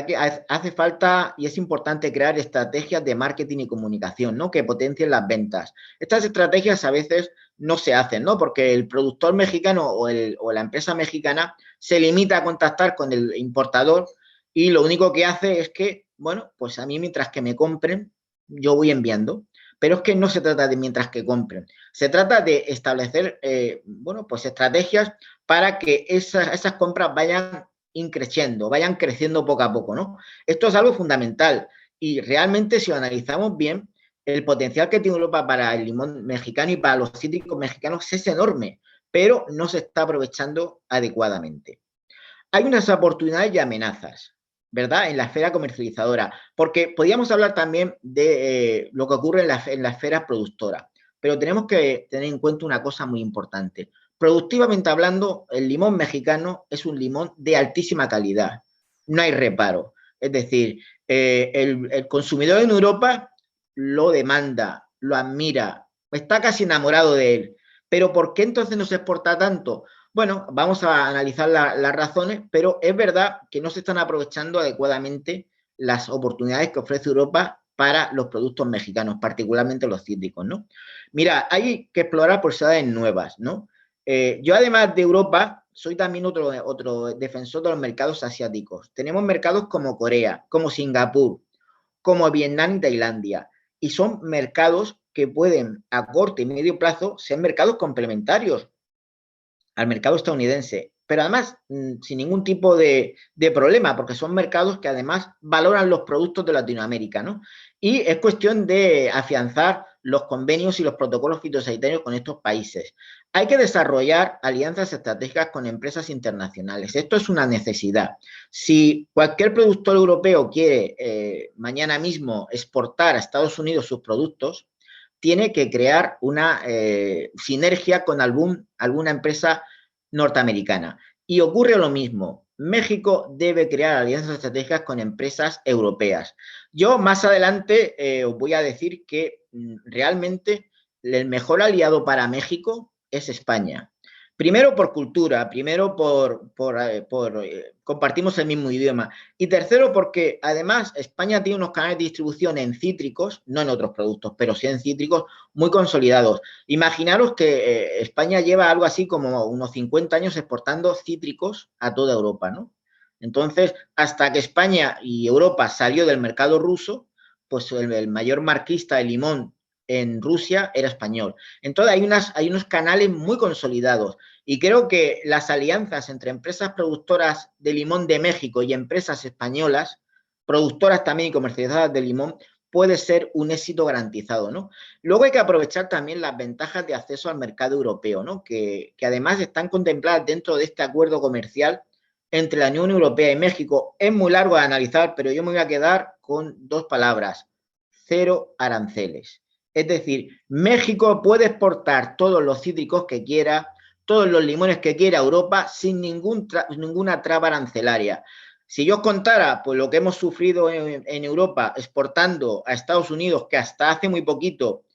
hace falta y es importante crear estrategias de marketing y comunicación, ¿no? Que potencien las ventas. Estas estrategias a veces no se hacen, ¿no? Porque el productor mexicano o la empresa mexicana se limita a contactar con el importador y lo único que hace es que, bueno, pues a mí mientras que me compren, yo voy enviando. Pero es que no se trata de mientras que compren. Se trata de establecer, bueno, pues estrategias para que esas compras vayan increciendo, vayan creciendo poco a poco, ¿no? Esto es algo fundamental y realmente si lo analizamos bien, el potencial que tiene Europa para el limón mexicano y para los cítricos mexicanos es enorme, pero no se está aprovechando adecuadamente. Hay unas oportunidades y amenazas, ¿verdad? En la esfera comercializadora, porque podríamos hablar también de lo que ocurre en la esfera productora, pero tenemos que tener en cuenta una cosa muy importante. Productivamente hablando, el limón mexicano es un limón de altísima calidad, no hay reparo. Es decir, el consumidor en Europa lo demanda, lo admira, está casi enamorado de él. Pero ¿por qué entonces no se exporta tanto? Bueno, vamos a analizar las razones, pero es verdad que no se están aprovechando adecuadamente las oportunidades que ofrece Europa para los productos mexicanos, particularmente los cítricos, ¿no? Mira, hay que explorar posibilidades nuevas, ¿no? Yo, además de Europa, soy también otro defensor de los mercados asiáticos. Tenemos mercados como Corea, como Singapur, como Vietnam y Tailandia. Y son mercados que pueden, a corto y medio plazo, ser mercados complementarios al mercado estadounidense, pero además sin ningún tipo de problema, porque son mercados que además valoran los productos de Latinoamérica, ¿no? Y es cuestión de afianzar los convenios y los protocolos fitosanitarios con estos países. Hay que desarrollar alianzas estratégicas con empresas internacionales. Esto es una necesidad. Si cualquier productor europeo quiere mañana mismo exportar a Estados Unidos sus productos, tiene que crear una sinergia con alguna empresa norteamericana. Y ocurre lo mismo. México debe crear alianzas estratégicas con empresas europeas. Yo más adelante os voy a decir que realmente el mejor aliado para México es España. Primero por cultura, primero compartimos el mismo idioma y tercero porque además España tiene unos canales de distribución en cítricos, no en otros productos, pero sí en cítricos muy consolidados. Imaginaros que España lleva algo así como unos 50 años exportando cítricos a toda Europa, ¿no? Entonces, hasta que España y Europa salió del mercado ruso, pues el mayor marquista de limón en Rusia era español. Entonces hay unos canales muy consolidados y creo que las alianzas entre empresas productoras de limón de México y empresas españolas, productoras también y comercializadoras de limón, puede ser un éxito garantizado, ¿no? Luego hay que aprovechar también las ventajas de acceso al mercado europeo, ¿no? Que además están contempladas dentro de este acuerdo comercial entre la Unión Europea y México. Es muy largo de analizar, pero yo me voy a quedar con dos palabras: cero aranceles. Es decir, México puede exportar todos los cítricos que quiera, todos los limones que quiera a Europa sin ninguna traba arancelaria. Si yo os contara pues, lo que hemos sufrido en Europa exportando a Estados Unidos, que hasta hace muy poquito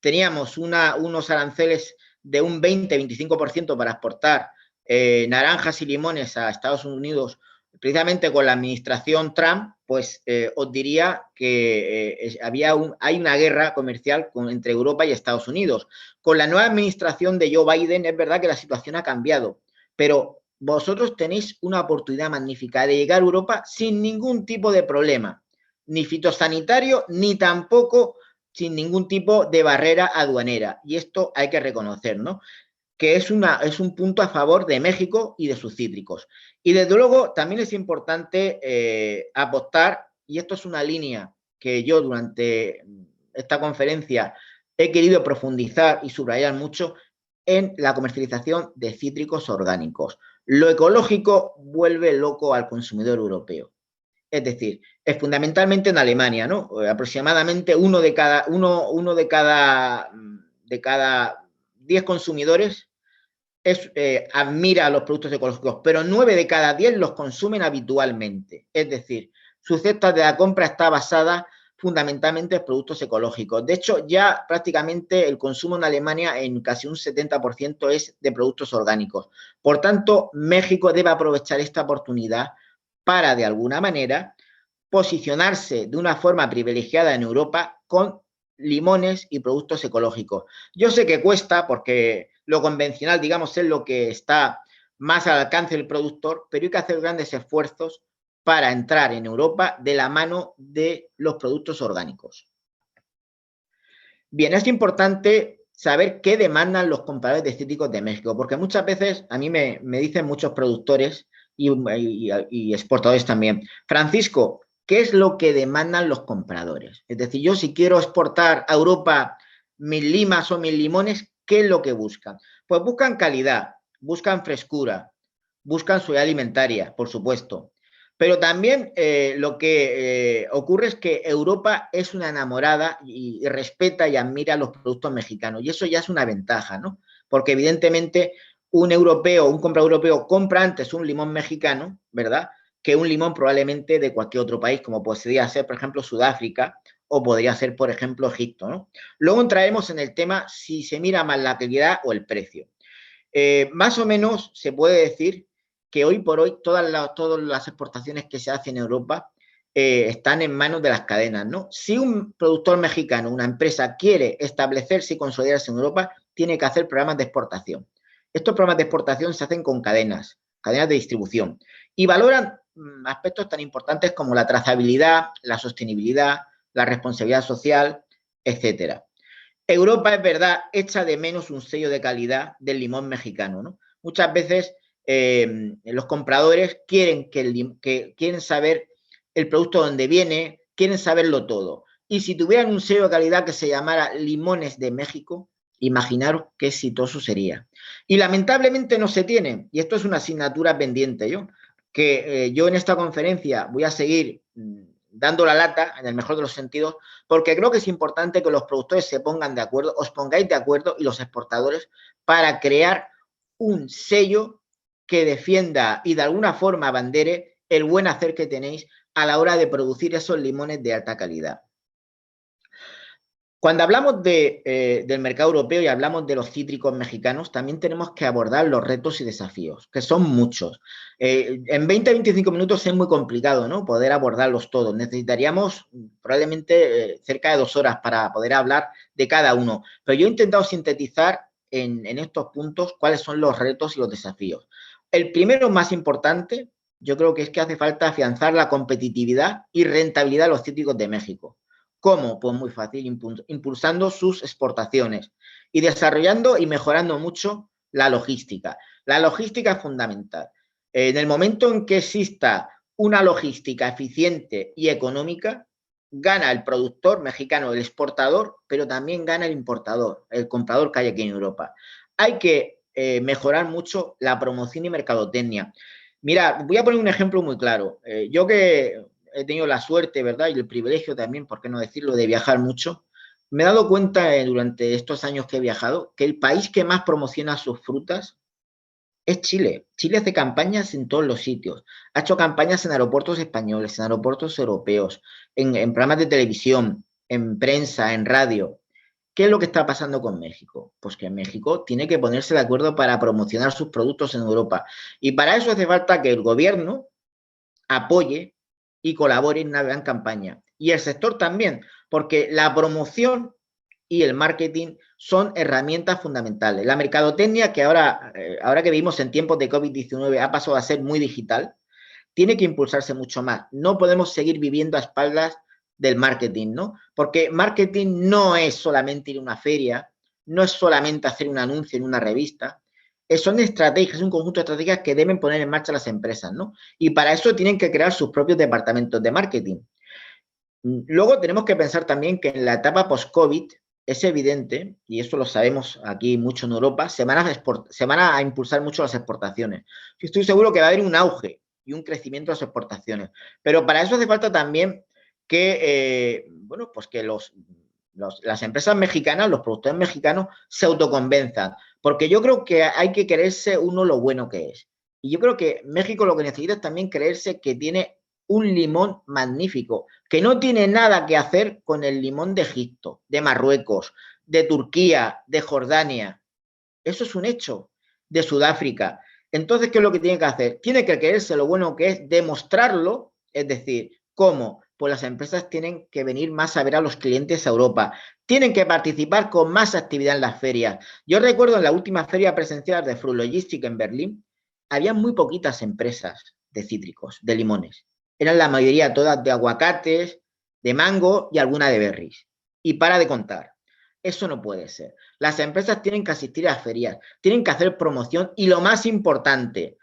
teníamos unos aranceles de un 20-25% para exportar naranjas y limones a Estados Unidos, precisamente con la administración Trump, pues os diría que hay una guerra comercial entre Europa y Estados Unidos. Con la nueva administración de Joe Biden es verdad que la situación ha cambiado, pero vosotros tenéis una oportunidad magnífica de llegar a Europa sin ningún tipo de problema, ni fitosanitario, ni tampoco sin ningún tipo de barrera aduanera. Y esto hay que reconocer, ¿no? Que es un punto a favor de México y de sus cítricos. Y desde luego también es importante apostar, y esto es una línea que yo durante esta conferencia he querido profundizar y subrayar mucho, en la comercialización de cítricos orgánicos. Lo ecológico vuelve loco al consumidor europeo. Es decir, es fundamentalmente en Alemania, ¿no? Aproximadamente uno de cada 10 consumidores admira los productos ecológicos, pero 9 de cada 10 los consumen habitualmente. Es decir, su cesta de la compra está basada fundamentalmente en productos ecológicos. De hecho, ya prácticamente el consumo en Alemania en casi un 70% es de productos orgánicos. Por tanto, México debe aprovechar esta oportunidad para, de alguna manera, posicionarse de una forma privilegiada en Europa con limones y productos ecológicos. Yo sé que cuesta porque lo convencional, digamos, es lo que está más al alcance del productor, pero hay que hacer grandes esfuerzos para entrar en Europa de la mano de los productos orgánicos. Bien, es importante saber qué demandan los compradores de cítricos de México, porque muchas veces a mí me dicen muchos productores y exportadores también: Francisco, ¿qué es lo que demandan los compradores? Es decir, yo si quiero exportar a Europa mis limas o mis limones, ¿qué es lo que buscan? Pues buscan calidad, buscan frescura, buscan seguridad alimentaria, por supuesto. Pero también lo que ocurre es que Europa es una enamorada y respeta y admira los productos mexicanos. Y eso ya es una ventaja, ¿no? Porque evidentemente un europeo, un comprador europeo compra antes un limón mexicano, ¿verdad?, que un limón probablemente de cualquier otro país, como podría ser, por ejemplo, Sudáfrica o podría ser, por ejemplo, Egipto, ¿no? Luego entraremos en el tema si se mira más la calidad o el precio. Más o menos se puede decir que hoy por hoy todas las exportaciones que se hacen en Europa están en manos de las cadenas, ¿no? Si un productor mexicano, una empresa, quiere establecerse y consolidarse en Europa, tiene que hacer programas de exportación. Estos programas de exportación se hacen con cadenas de distribución, y valoran aspectos tan importantes como la trazabilidad, la sostenibilidad, la responsabilidad social, etcétera. Europa, es verdad, echa de menos un sello de calidad del limón mexicano, ¿no? Muchas veces los compradores quieren saber el producto de dónde viene, quieren saberlo todo. Y si tuvieran un sello de calidad que se llamara Limones de México, imaginaros qué exitoso sería. Y lamentablemente no se tiene, y esto es una asignatura pendiente, yo en esta conferencia voy a seguir dando la lata, en el mejor de los sentidos, porque creo que es importante que los productores se pongan de acuerdo, os pongáis de acuerdo, y los exportadores, para crear un sello que defienda y de alguna forma abandere el buen hacer que tenéis a la hora de producir esos limones de alta calidad. Cuando hablamos del mercado europeo y hablamos de los cítricos mexicanos, también tenemos que abordar los retos y desafíos, que son muchos. En 20-25 minutos es muy complicado, ¿no?, poder abordarlos todos. Necesitaríamos probablemente cerca de 2 horas para poder hablar de cada uno. Pero yo he intentado sintetizar en estos puntos cuáles son los retos y los desafíos. El primero, más importante, yo creo que es que hace falta afianzar la competitividad y rentabilidad de los cítricos de México. ¿Cómo? Pues muy fácil, impulsando sus exportaciones y desarrollando y mejorando mucho la logística. La logística es fundamental. En el momento en que exista una logística eficiente y económica, gana el productor mexicano, el exportador, pero también gana el importador, el comprador que hay aquí en Europa. Hay que mejorar mucho la promoción y mercadotecnia. Mira, voy a poner un ejemplo muy claro. Yo que he tenido la suerte, ¿verdad?, y el privilegio también, por qué no decirlo, de viajar mucho, me he dado cuenta durante estos años que he viajado que el país que más promociona sus frutas es Chile. Chile hace campañas en todos los sitios. Ha hecho campañas en aeropuertos españoles, en aeropuertos europeos, en programas de televisión, en prensa, en radio. ¿Qué es lo que está pasando con México? Pues que México tiene que ponerse de acuerdo para promocionar sus productos en Europa. Y para eso hace falta que el gobierno apoye y colabore en una gran campaña. Y el sector también, porque la promoción y el marketing son herramientas fundamentales. La mercadotecnia, que ahora que vivimos en tiempos de COVID-19 ha pasado a ser muy digital, tiene que impulsarse mucho más. No podemos seguir viviendo a espaldas del marketing, ¿no? Porque marketing no es solamente ir a una feria, no es solamente hacer un anuncio en una revista, son estrategias, un conjunto de estrategias que deben poner en marcha las empresas, ¿no? Y para eso tienen que crear sus propios departamentos de marketing. Luego tenemos que pensar también que en la etapa post-COVID es evidente, y eso lo sabemos aquí mucho en Europa, se van a impulsar mucho las exportaciones. Yo estoy seguro que va a haber un auge y un crecimiento de las exportaciones. Pero para eso hace falta también que, bueno, pues que las empresas mexicanas, los productores mexicanos, se autoconvenzan. Porque yo creo que hay que creerse uno lo bueno que es. Y yo creo que México lo que necesita es también creerse que tiene un limón magnífico, que no tiene nada que hacer con el limón de Egipto, de Marruecos, de Turquía, de Jordania. Eso es un hecho, de Sudáfrica. Entonces, ¿qué es lo que tiene que hacer? Tiene que creerse lo bueno que es, demostrarlo, es decir, ¿cómo? Pues las empresas tienen que venir más a ver a los clientes a Europa, tienen que participar con más actividad en las ferias. Yo recuerdo en la última feria presencial de Fruit Logistics en Berlín, había muy poquitas empresas de cítricos, de limones. Eran la mayoría todas de aguacates, de mango y alguna de berries. Y para de contar. Eso no puede ser. Las empresas tienen que asistir a ferias, tienen que hacer promoción y lo más importante,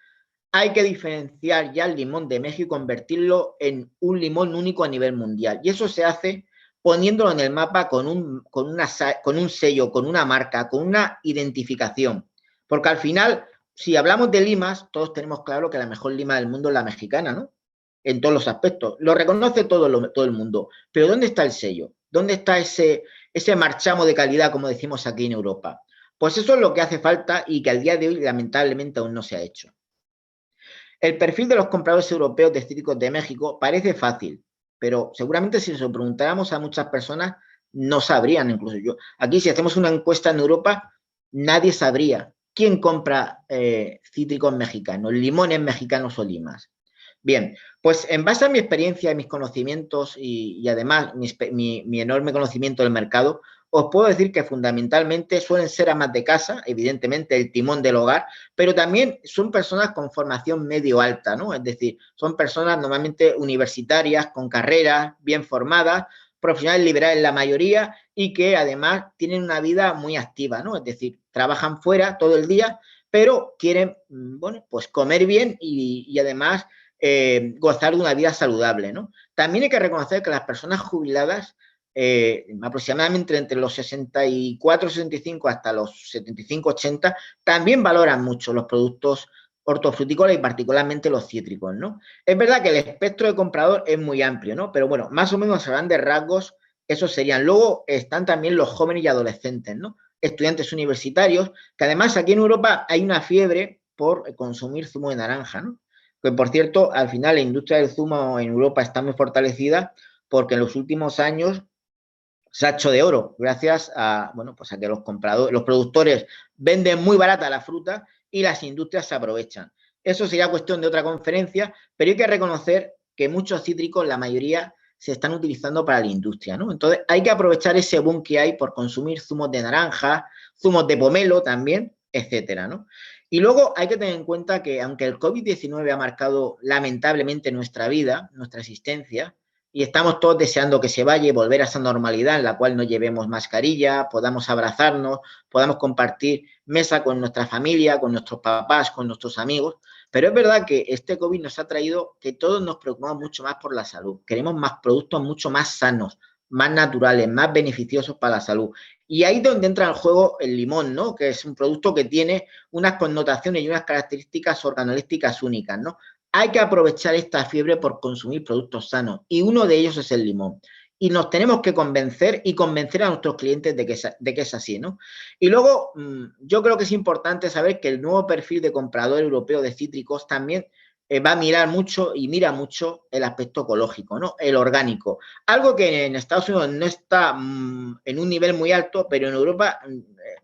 hay que diferenciar ya el limón de México y convertirlo en un limón único a nivel mundial. Y eso se hace poniéndolo en el mapa con un sello, con una marca, con una identificación. Porque al final, si hablamos de limas, todos tenemos claro que la mejor lima del mundo es la mexicana, ¿no? En todos los aspectos. Lo reconoce todo el mundo. Pero ¿dónde está el sello? ¿Dónde está ese marchamo de calidad, como decimos aquí en Europa? Pues eso es lo que hace falta y que al día de hoy lamentablemente aún no se ha hecho. El perfil de los compradores europeos de cítricos de México parece fácil, pero seguramente si se lo preguntáramos a muchas personas no sabrían, incluso yo. Aquí si hacemos una encuesta en Europa, nadie sabría quién compra cítricos mexicanos, limones mexicanos o limas. Bien, pues en base a mi experiencia y mis conocimientos y además mi enorme conocimiento del mercado, os puedo decir que fundamentalmente suelen ser amas de casa, evidentemente el timón del hogar, pero también son personas con formación medio alta, ¿no? Es decir, son personas normalmente universitarias, con carreras, bien formadas, profesionales liberales la mayoría y que además tienen una vida muy activa, ¿no? Es decir, trabajan fuera todo el día, pero quieren, bueno, pues comer bien y además gozar de una vida saludable, ¿no? También hay que reconocer que las personas jubiladas aproximadamente entre los 64, 65 hasta los 75, 80, también valoran mucho los productos hortofrutícolas y particularmente los cítricos, ¿no? Es verdad que el espectro de comprador es muy amplio, ¿no? Pero bueno, más o menos a grandes rasgos, esos serían. Luego están también los jóvenes y adolescentes, ¿no? Estudiantes universitarios, que además aquí en Europa hay una fiebre por consumir zumo de naranja, ¿no? Que por cierto, al final la industria del zumo en Europa está muy fortalecida porque en los últimos años se ha hecho de oro gracias a, bueno, pues a que los productores venden muy barata la fruta y las industrias se aprovechan. Eso sería cuestión de otra conferencia, pero hay que reconocer que muchos cítricos, la mayoría, se están utilizando para la industria, ¿no? Entonces hay que aprovechar ese boom que hay por consumir zumos de naranja, zumos de pomelo también, etcétera, ¿no? Y luego hay que tener en cuenta que aunque el COVID-19 ha marcado lamentablemente nuestra vida, nuestra existencia, y estamos todos deseando que se vaya y volver a esa normalidad en la cual no llevemos mascarilla, podamos abrazarnos, podamos compartir mesa con nuestra familia, con nuestros papás, con nuestros amigos. Pero es verdad que este COVID nos ha traído que todos nos preocupamos mucho más por la salud. Queremos más productos mucho más sanos, más naturales, más beneficiosos para la salud. Y ahí es donde entra en juego el limón, ¿no? Que es un producto que tiene unas connotaciones y unas características organolépticas únicas, ¿no? Hay que aprovechar esta fiebre por consumir productos sanos y uno de ellos es el limón. Y nos tenemos que convencer y convencer a nuestros clientes de que es así, ¿no? Y luego, yo creo que es importante saber que el nuevo perfil de comprador europeo de cítricos también va a mirar mucho y mira mucho el aspecto ecológico, ¿no? El orgánico. Algo que en Estados Unidos no está en un nivel muy alto, pero en Europa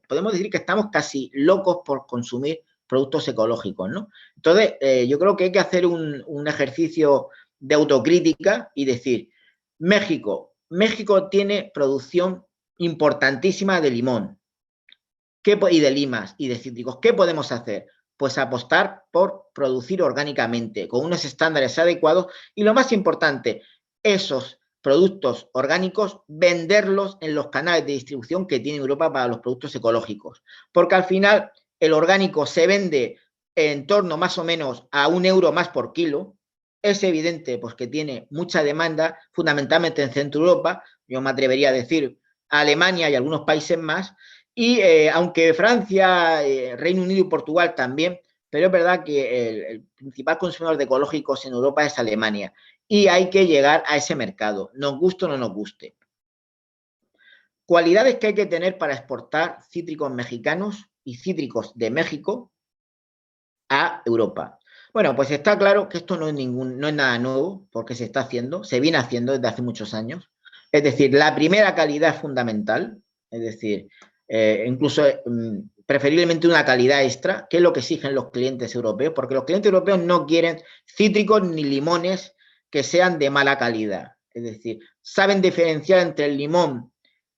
podemos decir que estamos casi locos por consumir productos ecológicos, ¿no? Entonces, yo creo que hay que hacer un ejercicio de autocrítica y decir, México tiene producción importantísima de limón y de limas y de cítricos. ¿Qué podemos hacer? Pues apostar por producir orgánicamente, con unos estándares adecuados y lo más importante, esos productos orgánicos, venderlos en los canales de distribución que tiene Europa para los productos ecológicos. Porque al final el orgánico se vende en torno más o menos a €1 más por kilo. Es evidente pues, que tiene mucha demanda, fundamentalmente en Centro Europa, yo me atrevería a decir Alemania y algunos países más, y aunque Francia, Reino Unido y Portugal también, pero es verdad que el principal consumidor de ecológicos en Europa es Alemania y hay que llegar a ese mercado, nos guste o no nos guste. Cualidades que hay que tener para exportar cítricos mexicanos y cítricos de México a Europa. Bueno, pues está claro que esto no es nada nuevo porque se está haciendo, se viene haciendo desde hace muchos años. Es decir, la primera calidad es fundamental, es decir, incluso preferiblemente una calidad extra, que es lo que exigen los clientes europeos, porque los clientes europeos no quieren cítricos ni limones que sean de mala calidad. Es decir, saben diferenciar entre el limón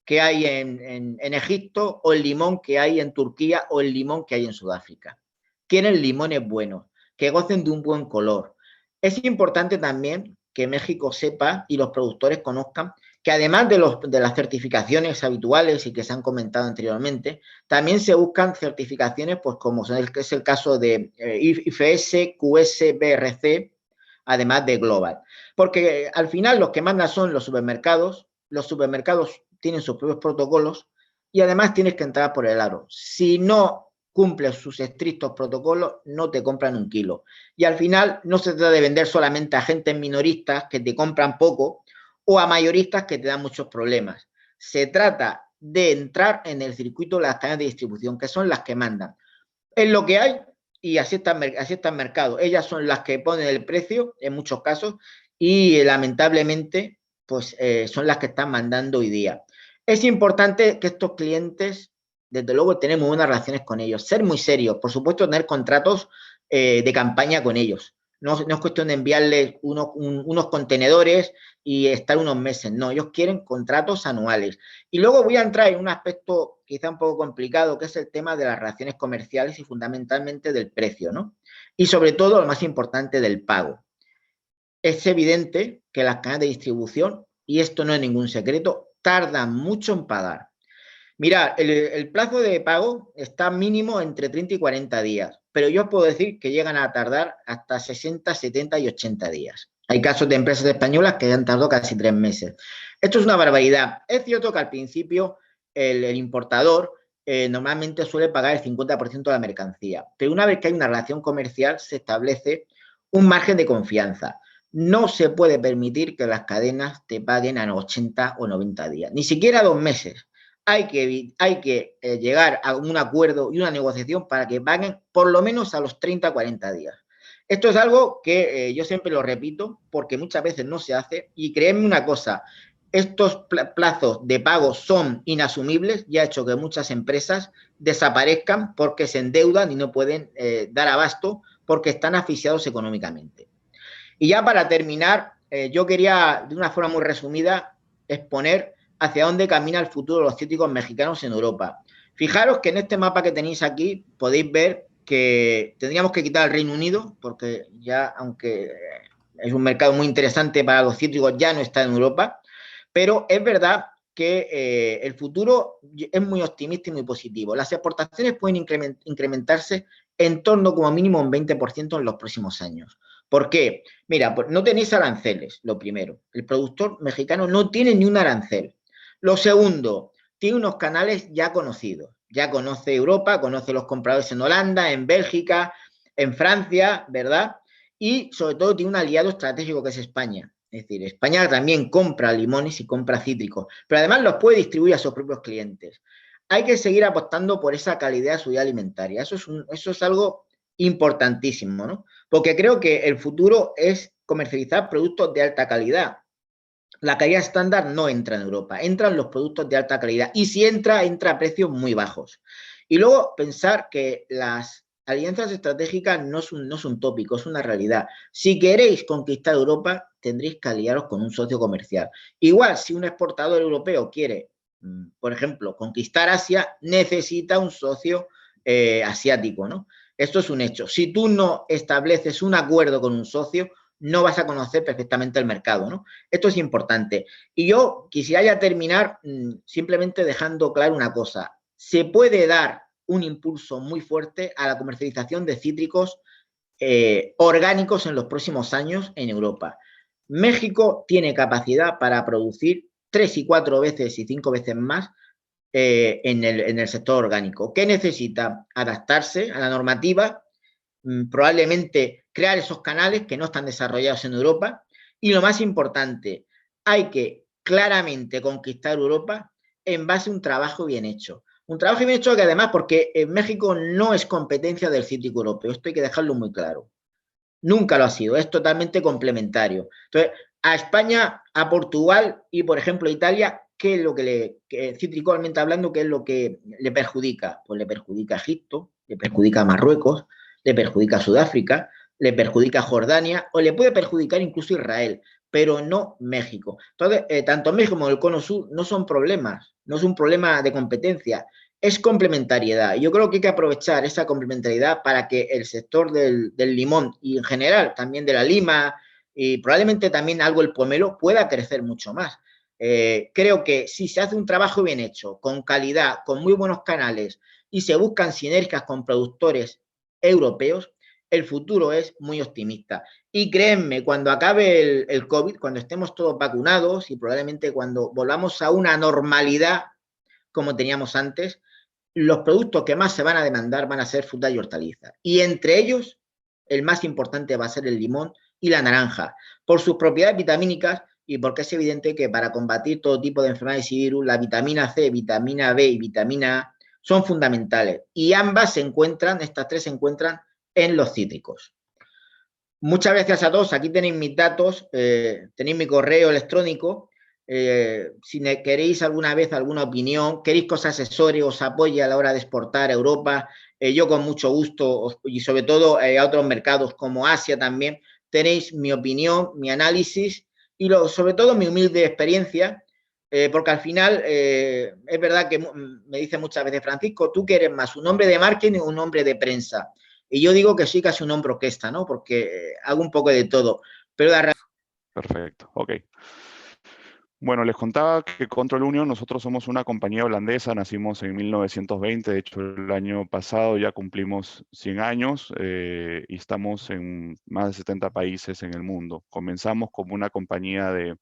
que hay en Egipto o el limón que hay en Turquía o el limón que hay en Sudáfrica. Quieren limones buenos, que gocen de un buen color. Es importante también que México sepa y los productores conozcan que además de las certificaciones habituales y que se han comentado anteriormente, también se buscan certificaciones, pues como es el caso de IFS, QS, BRC, además de Global. Porque al final los que mandan son los supermercados tienen sus propios protocolos y además tienes que entrar por el aro. Si no cumples sus estrictos protocolos, no te compran un kilo. Y al final no se trata de vender solamente a agentes minoristas que te compran poco o a mayoristas que te dan muchos problemas. Se trata de entrar en el circuito de las cadenas de distribución, que son las que mandan. Es lo que hay y así está el mercado. Ellas son las que ponen el precio en muchos casos y lamentablemente pues son las que están mandando hoy día. Es importante que estos clientes, desde luego, tenemos buenas relaciones con ellos, ser muy serios, por supuesto, tener contratos de campaña con ellos. No es cuestión de enviarles unos contenedores y estar unos meses, no, ellos quieren contratos anuales. Y luego voy a entrar en un aspecto quizá un poco complicado, que es el tema de las relaciones comerciales y fundamentalmente del precio, ¿no? Y sobre todo, lo más importante, del pago. Es evidente que las cadenas de distribución, y esto no es ningún secreto, tardan mucho en pagar. Mirad, el plazo de pago está mínimo entre 30 y 40 días, pero yo os puedo decir que llegan a tardar hasta 60, 70 y 80 días. Hay casos de empresas españolas que han tardado casi 3 meses. Esto es una barbaridad. Es cierto que al principio el importador normalmente suele pagar el 50% de la mercancía, pero una vez que hay una relación comercial se establece un margen de confianza. No se puede permitir que las cadenas te paguen a 80 o 90 días, ni siquiera 2 meses. Hay que llegar a un acuerdo y una negociación para que paguen por lo menos a los 30 o 40 días. Esto es algo que yo siempre lo repito porque muchas veces no se hace y créeme una cosa, estos plazos de pago son inasumibles y ha hecho que muchas empresas desaparezcan porque se endeudan y no pueden dar abasto porque están asfixiados económicamente. Y ya para terminar, yo quería, de una forma muy resumida, exponer hacia dónde camina el futuro de los cítricos mexicanos en Europa. Fijaros que en este mapa que tenéis aquí podéis ver que tendríamos que quitar el Reino Unido, porque ya, aunque es un mercado muy interesante para los cítricos, ya no está en Europa, pero es verdad que el futuro es muy optimista y muy positivo. Las exportaciones pueden incrementarse en torno como mínimo un 20% en los próximos años. ¿Por qué? Mira, pues no tenéis aranceles, lo primero. El productor mexicano no tiene ni un arancel. Lo segundo, tiene unos canales ya conocidos. Ya conoce Europa, conoce los compradores en Holanda, en Bélgica, en Francia, ¿verdad? Y sobre todo tiene un aliado estratégico que es España. Es decir, España también compra limones y compra cítricos, pero además los puede distribuir a sus propios clientes. Hay que seguir apostando por esa calidad de seguridad alimentaria. Eso es algo importantísimo, ¿no? Porque creo que el futuro es comercializar productos de alta calidad. La calidad estándar no entra en Europa, entran los productos de alta calidad y si entra, entra a precios muy bajos. Y luego pensar que las alianzas estratégicas no es un tópico, es una realidad. Si queréis conquistar Europa, tendréis que aliaros con un socio comercial. Igual, si un exportador europeo quiere, por ejemplo, conquistar Asia, necesita un socio asiático, ¿no? Esto es un hecho. Si tú no estableces un acuerdo con un socio, no vas a conocer perfectamente el mercado, ¿no? Esto es importante. Y yo quisiera ya terminar simplemente dejando claro una cosa. Se puede dar un impulso muy fuerte a la comercialización de cítricos orgánicos en los próximos años en Europa. México tiene capacidad para producir 3 y 4 veces y 5 veces más en el sector orgánico. ¿Qué necesita? Adaptarse a la normativa, probablemente crear esos canales que no están desarrollados en Europa y lo más importante, hay que claramente conquistar Europa en base a un trabajo bien hecho. Un trabajo bien hecho que además, porque en México no es competencia del cítrico europeo, esto hay que dejarlo muy claro. Nunca lo ha sido, es totalmente complementario. Entonces, a España, a Portugal y, por ejemplo, a Italia, ¿qué es lo cítricamente hablando, qué es lo que le perjudica? Pues le perjudica a Egipto, le perjudica a Marruecos, le perjudica a Sudáfrica, le perjudica a Jordania o le puede perjudicar incluso a Israel, pero no México. Entonces, tanto México como el Cono Sur no son problemas, no es un problema de competencia, es complementariedad. Yo creo que hay que aprovechar esa complementariedad para que el sector del limón y en general también de la lima y probablemente también algo el pomelo pueda crecer mucho más. Creo que si se hace un trabajo bien hecho, con calidad, con muy buenos canales y se buscan sinergias con productores europeos, el futuro es muy optimista. Y créanme, cuando acabe el COVID, cuando estemos todos vacunados y probablemente cuando volvamos a una normalidad como teníamos antes, los productos que más se van a demandar van a ser frutas y hortalizas. Y entre ellos, el más importante va a ser el limón y la naranja, por sus propiedades vitamínicas y porque es evidente que para combatir todo tipo de enfermedades y virus, la vitamina C, vitamina B y vitamina A son fundamentales. Y ambas se encuentran, estas tres se encuentran en los cítricos. Muchas gracias a todos. Aquí tenéis mis datos, tenéis mi correo electrónico. Si queréis alguna vez alguna opinión, queréis que os asesore, os apoye a la hora de exportar a Europa, yo con mucho gusto, y sobre todo a otros mercados como Asia también, tenéis mi opinión, mi análisis y sobre todo mi humilde experiencia, porque al final es verdad que me dice muchas veces, Francisco, ¿tú qué eres más, un hombre de marketing o un hombre de prensa? Y yo digo que soy casi un hombre orquesta, ¿no? Porque hago un poco de todo. Pero la Perfecto, ok. Bueno, les contaba que Control Union, nosotros somos una compañía holandesa, nacimos en 1920, de hecho el año pasado ya cumplimos 100 años y estamos en más de 70 países en el mundo. Comenzamos como una compañía de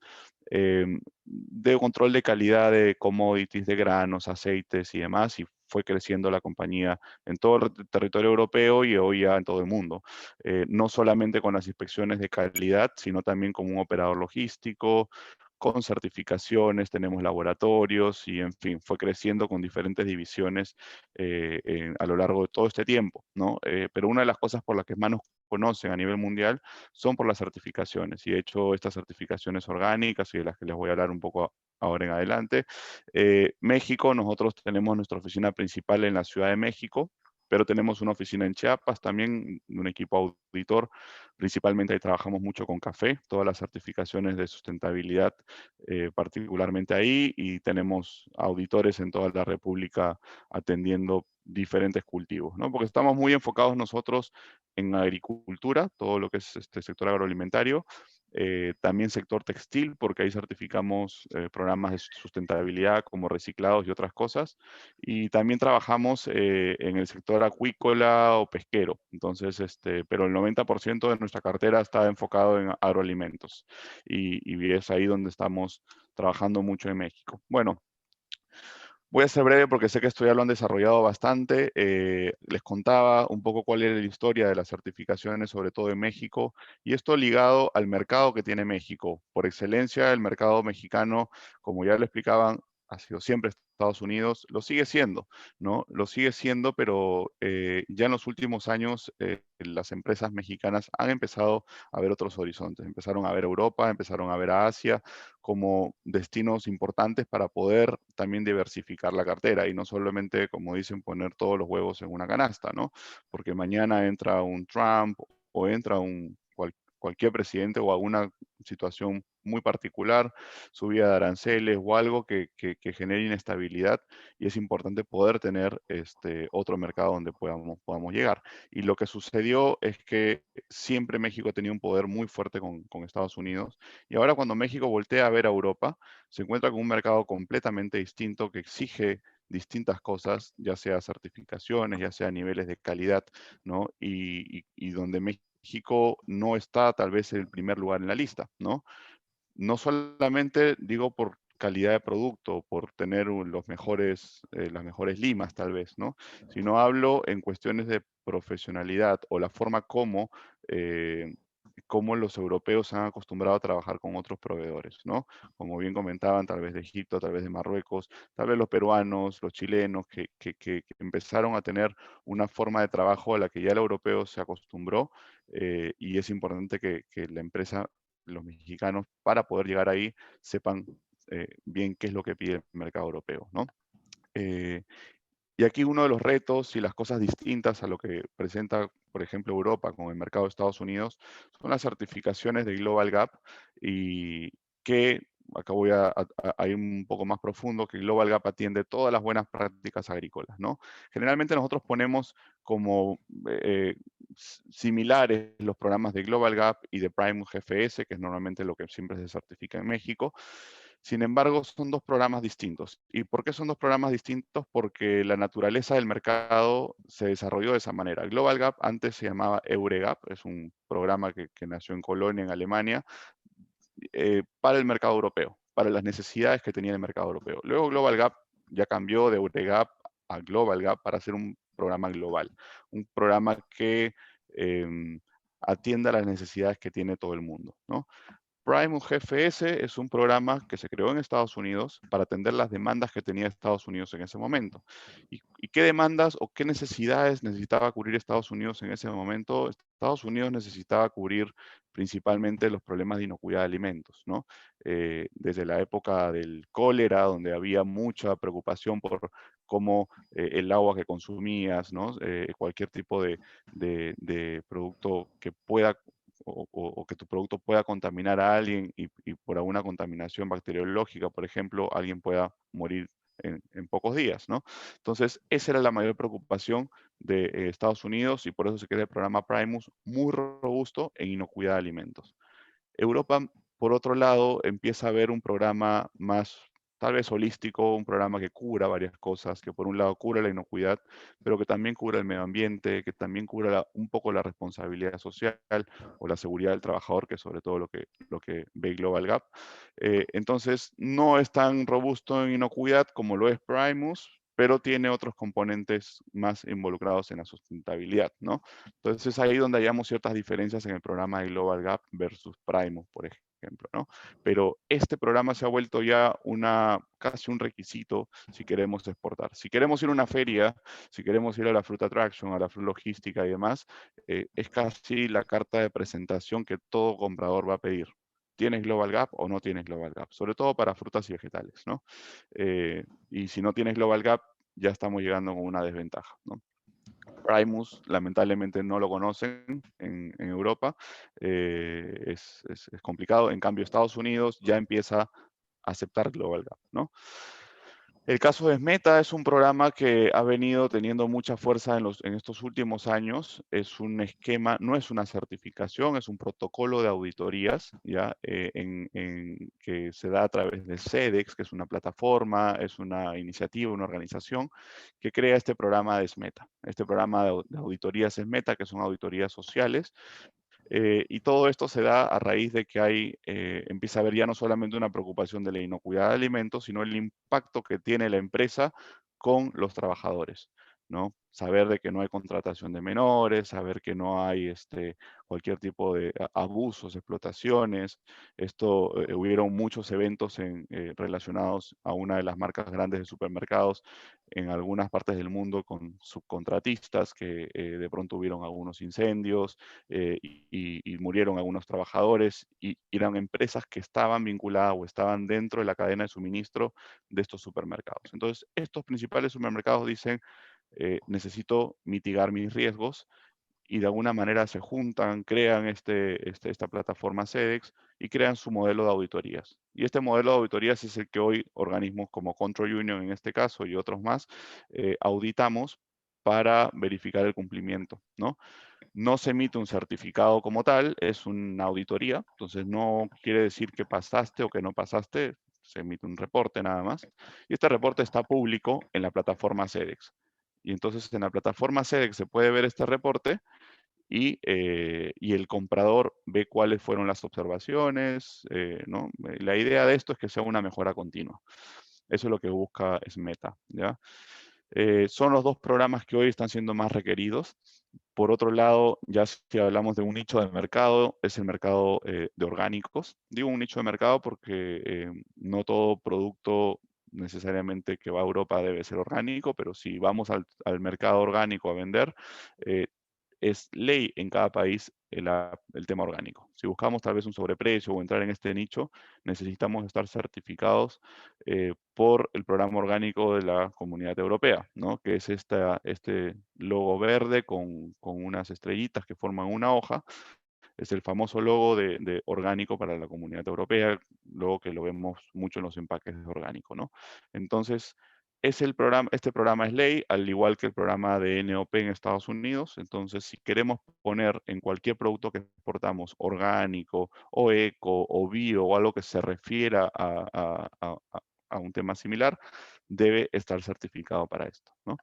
control de calidad de commodities, de granos, aceites y demás, y fue creciendo la compañía en todo el territorio europeo y hoy ya en todo el mundo. No solamente con las inspecciones de calidad, sino también como un operador logístico, con certificaciones, tenemos laboratorios y, en fin, fue creciendo con diferentes divisiones a lo largo de todo este tiempo, ¿no? Pero una de las cosas por las que más nos conocen a nivel mundial son por las certificaciones. Y de hecho, estas certificaciones orgánicas y de las que les voy a hablar un poco ahora en adelante. México, nosotros tenemos nuestra oficina principal en la Ciudad de México, pero tenemos una oficina en Chiapas también, un equipo auditor. Principalmente ahí trabajamos mucho con café, todas las certificaciones de sustentabilidad, particularmente ahí, y tenemos auditores en toda la República atendiendo diferentes cultivos, ¿no? Porque estamos muy enfocados nosotros en agricultura, todo lo que es este sector agroalimentario, también sector textil, porque ahí certificamos programas de sustentabilidad como reciclados y otras cosas, y también trabajamos en el sector acuícola o pesquero, entonces, pero el 90% de nuestra cartera está enfocado en agroalimentos, y es ahí donde estamos trabajando mucho en México. Bueno, voy a ser breve porque sé que esto ya lo han desarrollado bastante. Les contaba un poco cuál era la historia de las certificaciones, sobre todo en México, y esto ligado al mercado que tiene México. Por excelencia, el mercado mexicano, como ya lo explicaban, ha sido siempre Estados Unidos, lo sigue siendo, ¿no? Lo sigue siendo, pero ya en los últimos años las empresas mexicanas han empezado a ver otros horizontes. Empezaron a ver Europa, empezaron a ver a Asia como destinos importantes para poder también diversificar la cartera y no solamente, como dicen, poner todos los huevos en una canasta, ¿no? Porque mañana entra un Trump o entra cualquier presidente o alguna situación muy particular, subida de aranceles o algo que genere inestabilidad, y es importante poder tener otro mercado donde podamos llegar. Y lo que sucedió es que siempre México tenía un poder muy fuerte con Estados Unidos, y ahora cuando México voltea a ver a Europa, se encuentra con un mercado completamente distinto que exige distintas cosas, ya sea certificaciones, ya sea niveles de calidad, ¿no? Y donde México no está tal vez en el primer lugar en la lista, ¿no? No solamente digo por calidad de producto, por tener las mejores limas tal vez, ¿no? Sino hablo en cuestiones de profesionalidad o la forma como los europeos se han acostumbrado a trabajar con otros proveedores, ¿no? Como bien comentaban, tal vez de Egipto, tal vez de Marruecos, tal vez los peruanos, los chilenos, que empezaron a tener una forma de trabajo a la que ya el europeo se acostumbró, y es importante que la empresa, los mexicanos, para poder llegar ahí, sepan bien qué es lo que pide el mercado europeo, ¿no? Y aquí uno de los retos y las cosas distintas a lo que presenta, por ejemplo, Europa con el mercado de Estados Unidos, son las certificaciones de Global Gap, y que, acá voy a ir un poco más profundo, que Global Gap atiende todas las buenas prácticas agrícolas, ¿no? Generalmente nosotros ponemos como similares los programas de Global Gap y de Primus GFS, que es normalmente lo que siempre se certifica en México. Sin embargo, son dos programas distintos. ¿Y por qué son dos programas distintos? Porque la naturaleza del mercado se desarrolló de esa manera. Global Gap antes se llamaba EureGap, es un programa que nació en Colonia, en Alemania, para el mercado europeo, para las necesidades que tenía el mercado europeo. Luego Global Gap ya cambió de EureGap a Global Gap para hacer un programa global, un programa que atienda las necesidades que tiene todo el mundo, ¿no? Primus GFS es un programa que se creó en Estados Unidos para atender las demandas que tenía Estados Unidos en ese momento. ¿Y qué demandas o qué necesidades necesitaba cubrir Estados Unidos en ese momento? Estados Unidos necesitaba cubrir principalmente los problemas de inocuidad de alimentos, ¿no? Desde la época del cólera, donde había mucha preocupación por cómo el agua que consumías, ¿no? Cualquier tipo de producto que pueda o que tu producto pueda contaminar a alguien, y por alguna contaminación bacteriológica, por ejemplo, alguien pueda morir en pocos días, ¿no? Entonces, esa era la mayor preocupación de Estados Unidos, y por eso se crea el programa Primus, muy robusto en inocuidad de alimentos. Europa, por otro lado, empieza a ver un programa más, tal vez holístico, un programa que cubra varias cosas, que por un lado cubra la inocuidad, pero que también cubra el medio ambiente, que también cubra un poco la responsabilidad social o la seguridad del trabajador, que es sobre todo lo que ve Global Gap. Entonces, no es tan robusto en inocuidad como lo es Primus, pero tiene otros componentes más involucrados en la sustentabilidad, ¿no? Entonces es ahí donde hallamos ciertas diferencias en el programa de Global Gap versus Primus, ejemplo, ¿no? Pero este programa se ha vuelto ya casi un requisito si queremos exportar. Si queremos ir a una feria, si queremos ir a la Fruit Attraction, a la Fruit Logística y demás, es casi la carta de presentación que todo comprador va a pedir. ¿Tienes Global Gap o no tienes Global Gap? Sobre todo para frutas y vegetales, ¿no? Y si no tienes Global Gap, ya estamos llegando con una desventaja, ¿no? Primus, lamentablemente no lo conocen en Europa, es complicado. En cambio, Estados Unidos ya empieza a aceptar Global Gap, ¿no? El caso de Meta es un programa que ha venido teniendo mucha fuerza en estos últimos años. Es un esquema, no es una certificación, es un protocolo de auditorías, ¿ya? Que se da a través de SEDEX, que es una plataforma, es una iniciativa, una organización que crea este programa de SMETA. Este programa de auditorías SMETA, que son auditorías sociales, y todo esto se da a raíz de que empieza a haber ya no solamente una preocupación de la inocuidad de alimentos, sino el impacto que tiene la empresa con los trabajadores, ¿no? Saber de que no hay contratación de menores, saber que no hay cualquier tipo de abusos, explotaciones. Hubieron muchos eventos relacionados a una de las marcas grandes de supermercados en algunas partes del mundo con subcontratistas que de pronto hubieron algunos incendios, y murieron algunos trabajadores, y eran empresas que estaban vinculadas o estaban dentro de la cadena de suministro de estos supermercados. Entonces, estos principales supermercados dicen, necesito mitigar mis riesgos, y de alguna manera se juntan, crean esta plataforma SEDEX y crean su modelo de auditorías. Y este modelo de auditorías es el que hoy organismos como Control Union en este caso y otros más auditamos para verificar el cumplimiento, ¿no? No se emite un certificado como tal, es una auditoría, entonces no quiere decir que pasaste o que no pasaste, se emite un reporte nada más. Y este reporte está público en la plataforma SEDEX. Y entonces en la plataforma SEDEX se puede ver este reporte y el comprador ve cuáles fueron las observaciones, ¿no? La idea de esto es que sea una mejora continua. Eso es lo que busca SMETA, ¿ya? Son los dos programas que hoy están siendo más requeridos. Por otro lado, ya si hablamos de un nicho de mercado, es el mercado de orgánicos. Digo un nicho de mercado porque no todo producto necesariamente que va a Europa debe ser orgánico, pero si vamos al mercado orgánico a vender, es ley en cada país el tema orgánico. Si buscamos tal vez un sobreprecio o entrar en este nicho, necesitamos estar certificados por el programa orgánico de la Comunidad Europea, ¿no? Que es este logo verde con unas estrellitas que forman una hoja. Es el famoso logo de orgánico para la Comunidad Europea, logo que lo vemos mucho en los empaques de orgánico, ¿no? Entonces, este programa es ley, al igual que el programa de NOP en Estados Unidos. Entonces, si queremos poner en cualquier producto que exportamos orgánico o eco o bio o algo que se refiera a un tema similar, debe estar certificado para esto, ¿no?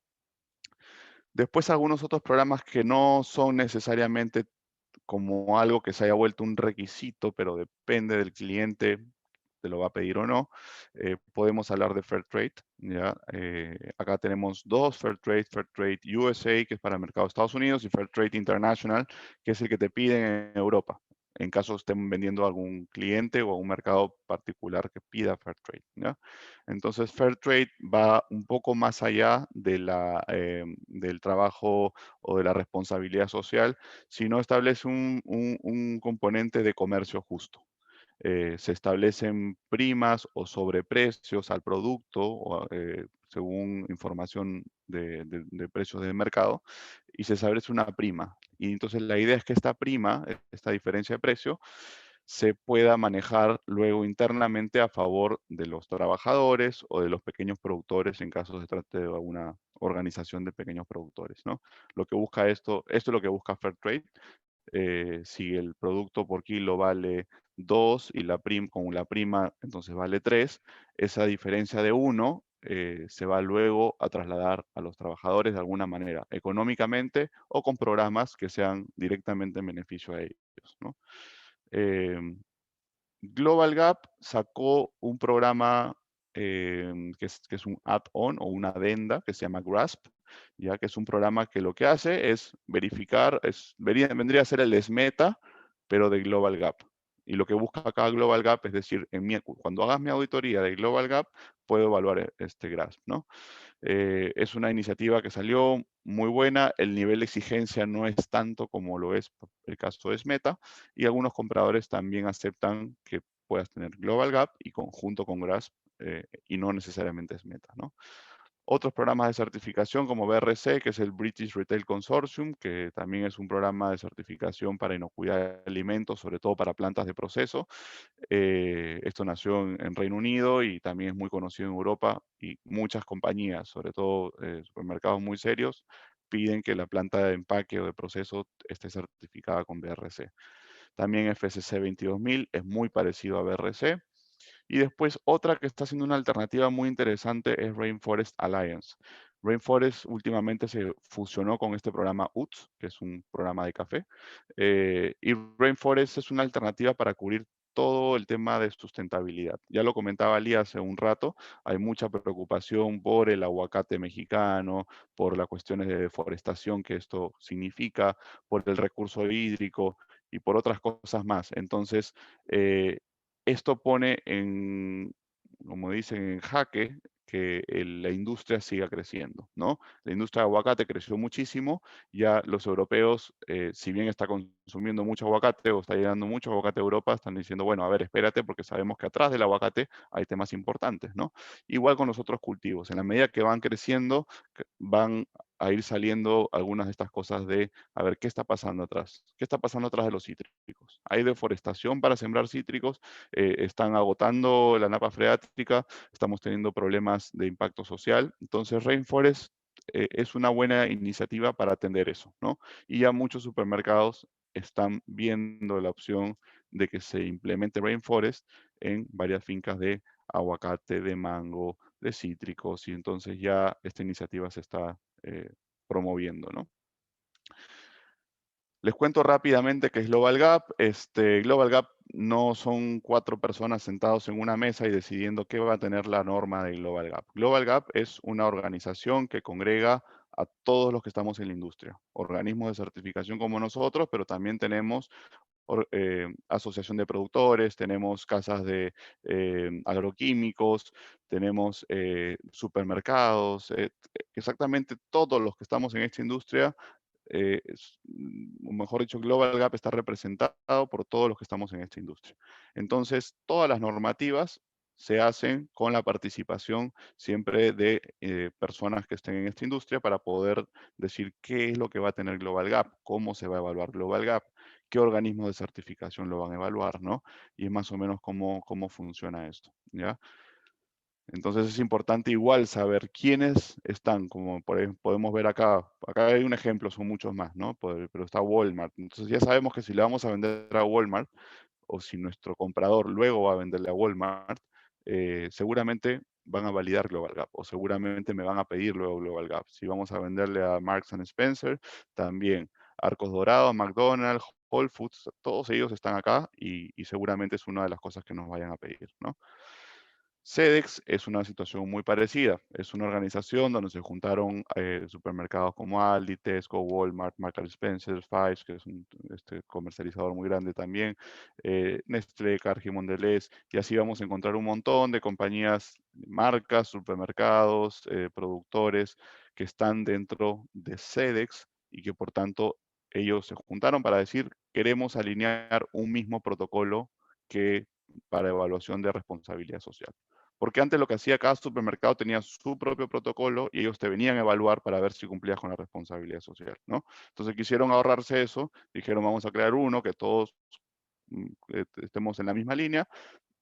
Después, algunos otros programas que no son necesariamente como algo que se haya vuelto un requisito, pero depende del cliente, te lo va a pedir o no. Podemos hablar de Fairtrade, ¿ya? Acá tenemos dos, Fairtrade USA, que es para el mercado de Estados Unidos, y Fairtrade International, que es el que te piden en Europa, en caso estén vendiendo a algún cliente o a un mercado particular que pida Fairtrade, ¿ya? Entonces, Fairtrade va un poco más allá del trabajo o de la responsabilidad social, sino establece un componente de comercio justo. Se establecen primas o sobreprecios al producto según información de precios de mercado, y se establece una prima. Y entonces la idea es que esta prima, esta diferencia de precio, se pueda manejar luego internamente a favor de los trabajadores o de los pequeños productores en caso se trate de una organización de pequeños productores, ¿no? Lo que busca esto es lo que busca Fairtrade. Si el producto por kilo vale 2 y con la prima entonces vale 3, esa diferencia de 1 se va luego a trasladar a los trabajadores de alguna manera, económicamente o con programas que sean directamente en beneficio a ellos, ¿no? Global Gap sacó un programa que es un add-on o una adenda que se llama GRASP, ya que es un programa que lo que hace es verificar, vendría a ser el SMETA, pero de Global Gap. Y lo que busca acá Global Gap es decir, cuando hagas mi auditoría de Global Gap, puedo evaluar este GRASP, ¿no? Es una iniciativa que salió muy buena, el nivel de exigencia no es tanto como lo es el caso de SMETA, y algunos compradores también aceptan que puedas tener Global Gap y conjunto con GRASP, y no necesariamente SMETA, ¿no? Otros programas de certificación como BRC, que es el British Retail Consortium, que también es un programa de certificación para inocuidad de alimentos, sobre todo para plantas de proceso. Esto nació en Reino Unido y también es muy conocido en Europa, y muchas compañías, sobre todo supermercados muy serios, piden que la planta de empaque o de proceso esté certificada con BRC. También FSC 22000 es muy parecido a BRC. Y después otra que está siendo una alternativa muy interesante es Rainforest Alliance. Rainforest últimamente se fusionó con este programa UTS, que es un programa de café. Y Rainforest es una alternativa para cubrir todo el tema de sustentabilidad. Ya lo comentaba Ali hace un rato, hay mucha preocupación por el aguacate mexicano, por las cuestiones de deforestación que esto significa, por el recurso hídrico y por otras cosas más. Entonces, esto pone como dicen, en jaque que la industria siga creciendo, ¿no? La industria de aguacate creció muchísimo, ya los europeos, si bien está consumiendo mucho aguacate o está llegando mucho aguacate a Europa, están diciendo, bueno, a ver, espérate, porque sabemos que atrás del aguacate hay temas importantes, ¿no? Igual con los otros cultivos, en la medida que van creciendo, van a ir saliendo algunas de estas cosas de, a ver, ¿qué está pasando atrás? ¿Qué está pasando atrás de los cítricos? ¿Hay deforestación para sembrar cítricos? ¿Están agotando la napa freática? ¿Estamos teniendo problemas de impacto social? Entonces, Rainforest es una buena iniciativa para atender eso, ¿no? Y ya muchos supermercados están viendo la opción de que se implemente Rainforest en varias fincas de aguacate, de mango, de cítricos, y entonces ya esta iniciativa se está promoviendo, ¿no? Les cuento rápidamente qué es Global Gap. Global Gap no son 4 personas sentados en una mesa y decidiendo qué va a tener la norma de Global Gap. Global Gap es una organización que congrega a todos los que estamos en la industria, organismos de certificación como nosotros, pero también tenemos asociación de productores, tenemos casas de agroquímicos, tenemos supermercados, exactamente todos los que estamos en esta industria, o mejor dicho, Global Gap está representado por todos los que estamos en esta industria. Entonces, todas las normativas se hacen con la participación siempre de personas que estén en esta industria para poder decir qué es lo que va a tener Global Gap, cómo se va a evaluar Global Gap, qué organismos de certificación lo van a evaluar, ¿no? Y es más o menos cómo funciona esto, ¿ya? Entonces es importante igual saber quiénes están, como podemos ver acá hay un ejemplo, son muchos más, ¿no? Pero está Walmart. Entonces ya sabemos que si le vamos a vender a Walmart, o si nuestro comprador luego va a venderle a Walmart, seguramente van a validar Global Gap, o seguramente me van a pedir luego Global Gap. Si vamos a venderle a Marks and Spencer, también. Arcos Dorados, McDonald's, Whole Foods, todos ellos están acá y seguramente es una de las cosas que nos vayan a pedir, ¿no? Sedex es una situación muy parecida. Es una organización donde se juntaron supermercados como Aldi, Tesco, Walmart, Marks and Spencer, Fives, que es un comercializador muy grande también, Nestlé, Cargill, Mondelez, y así vamos a encontrar un montón de compañías, marcas, supermercados, productores que están dentro de Sedex y que por tanto ellos se juntaron para decir, queremos alinear un mismo protocolo que para evaluación de responsabilidad social. Porque antes lo que hacía cada supermercado tenía su propio protocolo y ellos te venían a evaluar para ver si cumplías con la responsabilidad social, ¿no? Entonces quisieron ahorrarse eso, dijeron vamos a crear uno que todos estemos en la misma línea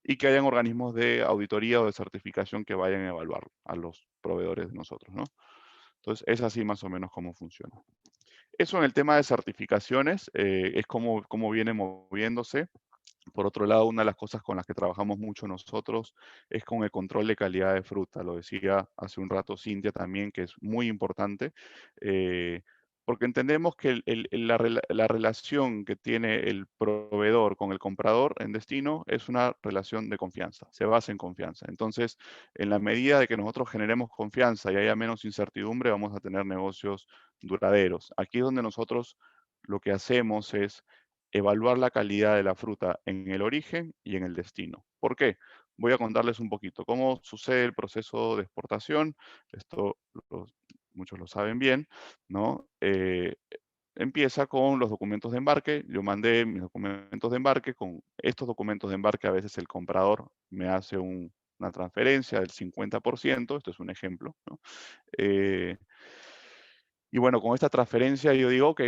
y que hayan organismos de auditoría o de certificación que vayan a evaluar a los proveedores de nosotros, ¿no? Entonces es así más o menos cómo funciona. Eso en el tema de certificaciones es como viene moviéndose. Por otro lado, una de las cosas con las que trabajamos mucho nosotros es con el control de calidad de fruta. Lo decía hace un rato Cintia también, que es muy importante, porque entendemos que la relación que tiene el proveedor con el comprador en destino es una relación de confianza, se basa en confianza. Entonces, en la medida de que nosotros generemos confianza y haya menos incertidumbre, vamos a tener negocios duraderos. Aquí es donde nosotros lo que hacemos es evaluar la calidad de la fruta en el origen y en el destino. ¿Por qué? Voy a contarles un poquito cómo sucede el proceso de exportación. Esto muchos lo saben bien, ¿no? Empieza con los documentos de embarque. Yo mandé mis documentos de embarque. Con estos documentos de embarque, a veces el comprador me hace una transferencia del 50%. Esto es un ejemplo, ¿no? Y bueno, con esta transferencia yo digo, ok,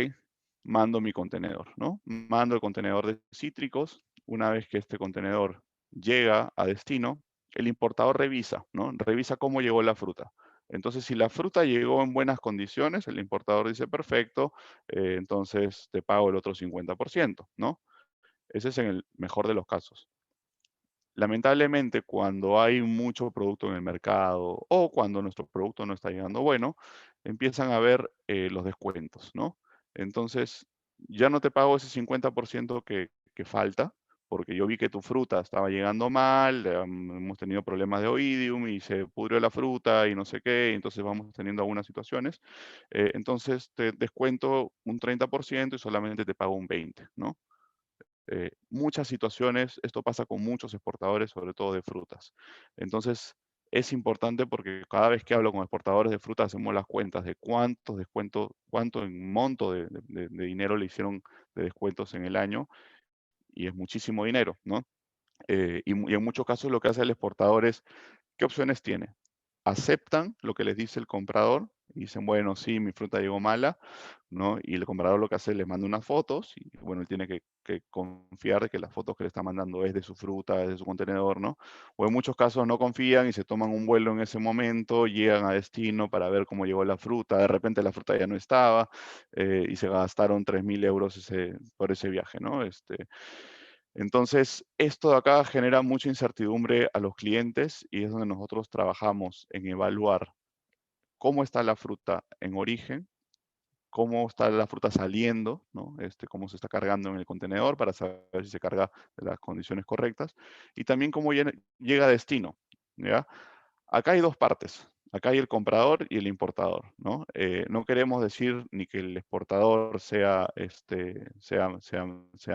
mando mi contenedor, ¿no? Mando el contenedor de cítricos. Una vez que este contenedor llega a destino, el importador revisa, ¿no? Revisa cómo llegó la fruta. Entonces, si la fruta llegó en buenas condiciones, el importador dice, perfecto, entonces te pago el otro 50%, ¿no? Ese es en el mejor de los casos. Lamentablemente, cuando hay mucho producto en el mercado o cuando nuestro producto no está llegando bueno, empiezan a ver los descuentos, ¿no? Entonces, ya no te pago ese 50% que falta, porque yo vi que tu fruta estaba llegando mal, hemos tenido problemas de oidium y se pudrió la fruta y no sé qué, entonces vamos teniendo algunas situaciones. Entonces, te descuento un 30% y solamente te pago un 20%, ¿no? Muchas situaciones, esto pasa con muchos exportadores, sobre todo de frutas. Entonces, es importante porque cada vez que hablo con exportadores de frutas hacemos las cuentas de cuántos descuentos, cuánto en monto de dinero le hicieron de descuentos en el año, y es muchísimo dinero, ¿no? Y en muchos casos lo que hace el exportador es, ¿qué opciones tiene? Aceptan lo que les dice el comprador y dicen, bueno, sí, mi fruta llegó mala, ¿no? Y el comprador lo que hace es les manda unas fotos y, bueno, él tiene que confiar de que las fotos que le está mandando es de su fruta, es de su contenedor, ¿no? O en muchos casos no confían y se toman un vuelo en ese momento, llegan a destino para ver cómo llegó la fruta, de repente la fruta ya no estaba y se gastaron 3.000 euros por ese viaje, ¿no? Entonces, esto de acá genera mucha incertidumbre a los clientes y es donde nosotros trabajamos en evaluar cómo está la fruta en origen, cómo está la fruta saliendo, ¿no? Cómo se está cargando en el contenedor para saber si se carga de las condiciones correctas y también cómo llega a destino, ¿ya? Acá hay dos partes. Acá hay el comprador y el importador, ¿no? No queremos decir ni que el exportador sea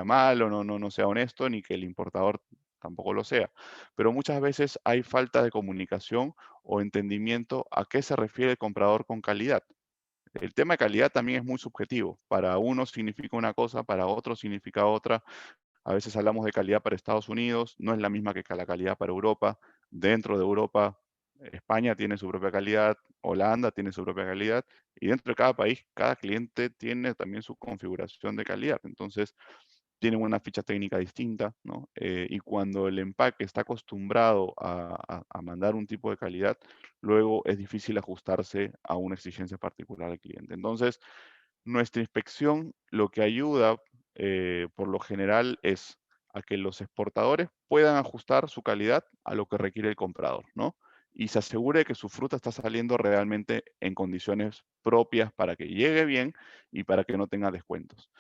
malo, no sea honesto, ni que el importador tampoco lo sea. Pero muchas veces hay falta de comunicación o entendimiento a qué se refiere el comprador con calidad. El tema de calidad también es muy subjetivo. Para uno significa una cosa, para otro significa otra. A veces hablamos de calidad para Estados Unidos, no es la misma que la calidad para Europa. Dentro de Europa, España tiene su propia calidad, Holanda tiene su propia calidad, y dentro de cada país, cada cliente tiene también su configuración de calidad. Entonces, tienen una ficha técnica distinta, ¿no? Y cuando el empaque está acostumbrado a mandar un tipo de calidad, luego es difícil ajustarse a una exigencia particular del cliente. Entonces, nuestra inspección lo que ayuda por lo general es a que los exportadores puedan ajustar su calidad a lo que requiere el comprador, ¿no? Y se asegure que su fruta está saliendo realmente en condiciones propias para que llegue bien y para que no tenga descuentos.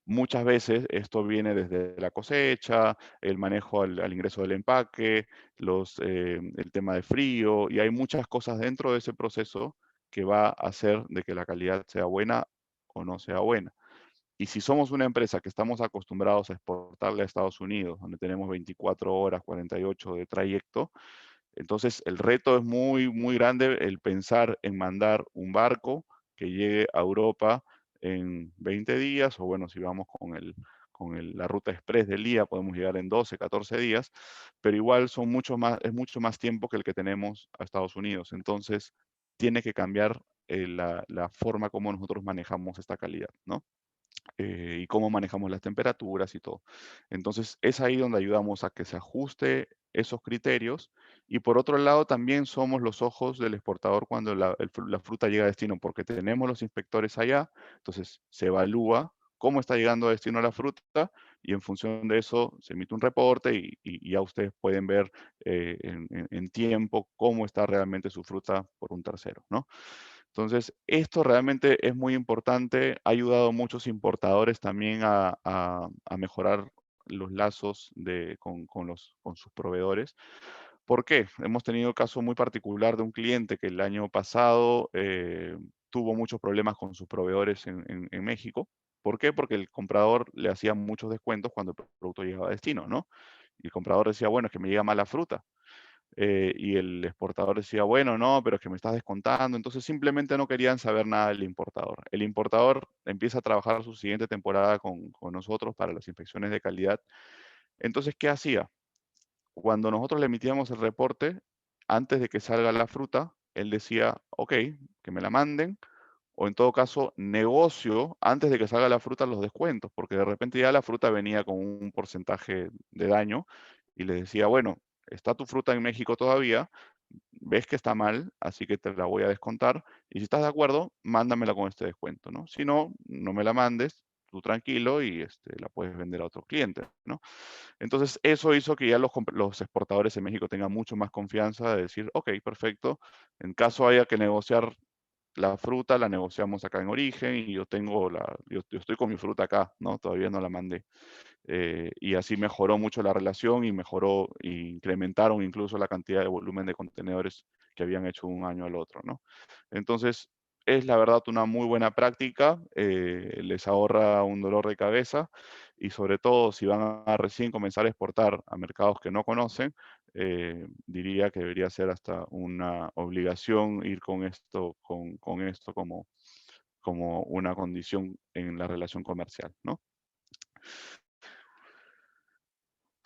Muchas veces esto viene desde la cosecha, el manejo al ingreso del empaque, el tema de frío, y hay muchas cosas dentro de ese proceso que va a hacer de que la calidad sea buena o no sea buena. Y si somos una empresa que estamos acostumbrados a exportarle a Estados Unidos, donde tenemos 24 horas, 48 de trayecto, entonces el reto es muy, muy grande el pensar en mandar un barco que llegue a Europa en 20 días, o bueno, si vamos la ruta express del día, podemos llegar en 12, 14 días, pero igual es mucho más tiempo que el que tenemos a Estados Unidos. Entonces, tiene que cambiar la forma como nosotros manejamos esta calidad, ¿no? Y cómo manejamos las temperaturas y todo. Entonces, es ahí donde ayudamos a que se ajuste esos criterios. Y por otro lado, también somos los ojos del exportador cuando la fruta llega a destino, porque tenemos los inspectores allá, entonces se evalúa cómo está llegando a destino la fruta y en función de eso se emite un reporte y ya ustedes pueden ver en tiempo cómo está realmente su fruta por un tercero, ¿no? Entonces, esto realmente es muy importante, ha ayudado a muchos importadores también a mejorar los lazos con sus proveedores. ¿Por qué? Hemos tenido un caso muy particular de un cliente que el año pasado tuvo muchos problemas con sus proveedores en México, ¿Por qué? Porque el comprador le hacía muchos descuentos cuando el producto llegaba a destino, ¿no? Y el comprador decía, bueno, es que me llega mala fruta. Y el exportador decía, bueno, no, pero es que me estás descontando. Entonces simplemente no querían saber nada del importador. El importador empieza a trabajar su siguiente temporada con nosotros para las inspecciones de calidad. Entonces, ¿qué hacía? Cuando nosotros le emitíamos el reporte, antes de que salga la fruta, él decía, ok, que me la manden, o en todo caso, negocio antes de que salga la fruta los descuentos, porque de repente ya la fruta venía con un porcentaje de daño, y le decía, bueno, está tu fruta en México todavía, ves que está mal, así que te la voy a descontar, y si estás de acuerdo, mándamela con este descuento, ¿no? Si no, no me la mandes, tú tranquilo, y la puedes vender a otro cliente, ¿no? Entonces, eso hizo que ya los exportadores en México tengan mucho más confianza de decir, ok, perfecto, en caso haya que negociar la fruta, la negociamos acá en origen y yo estoy con mi fruta acá, ¿no? Todavía no la mandé. Y así mejoró mucho la relación y incrementaron incluso la cantidad de volumen de contenedores que habían hecho un año al otro, ¿no? Entonces, es la verdad una muy buena práctica, les ahorra un dolor de cabeza y sobre todo si van a recién comenzar a exportar a mercados que no conocen, diría que debería ser hasta una obligación ir con esto como una condición en la relación comercial, ¿no?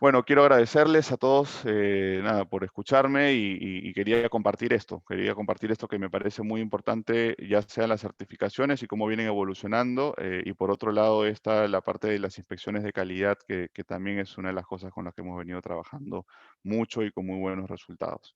Bueno, quiero agradecerles a todos nada, por escucharme y quería compartir esto. Quería compartir esto que me parece muy importante, ya sean las certificaciones y cómo vienen evolucionando. Y por otro lado está la parte de las inspecciones de calidad, que también es una de las cosas con las que hemos venido trabajando mucho y con muy buenos resultados.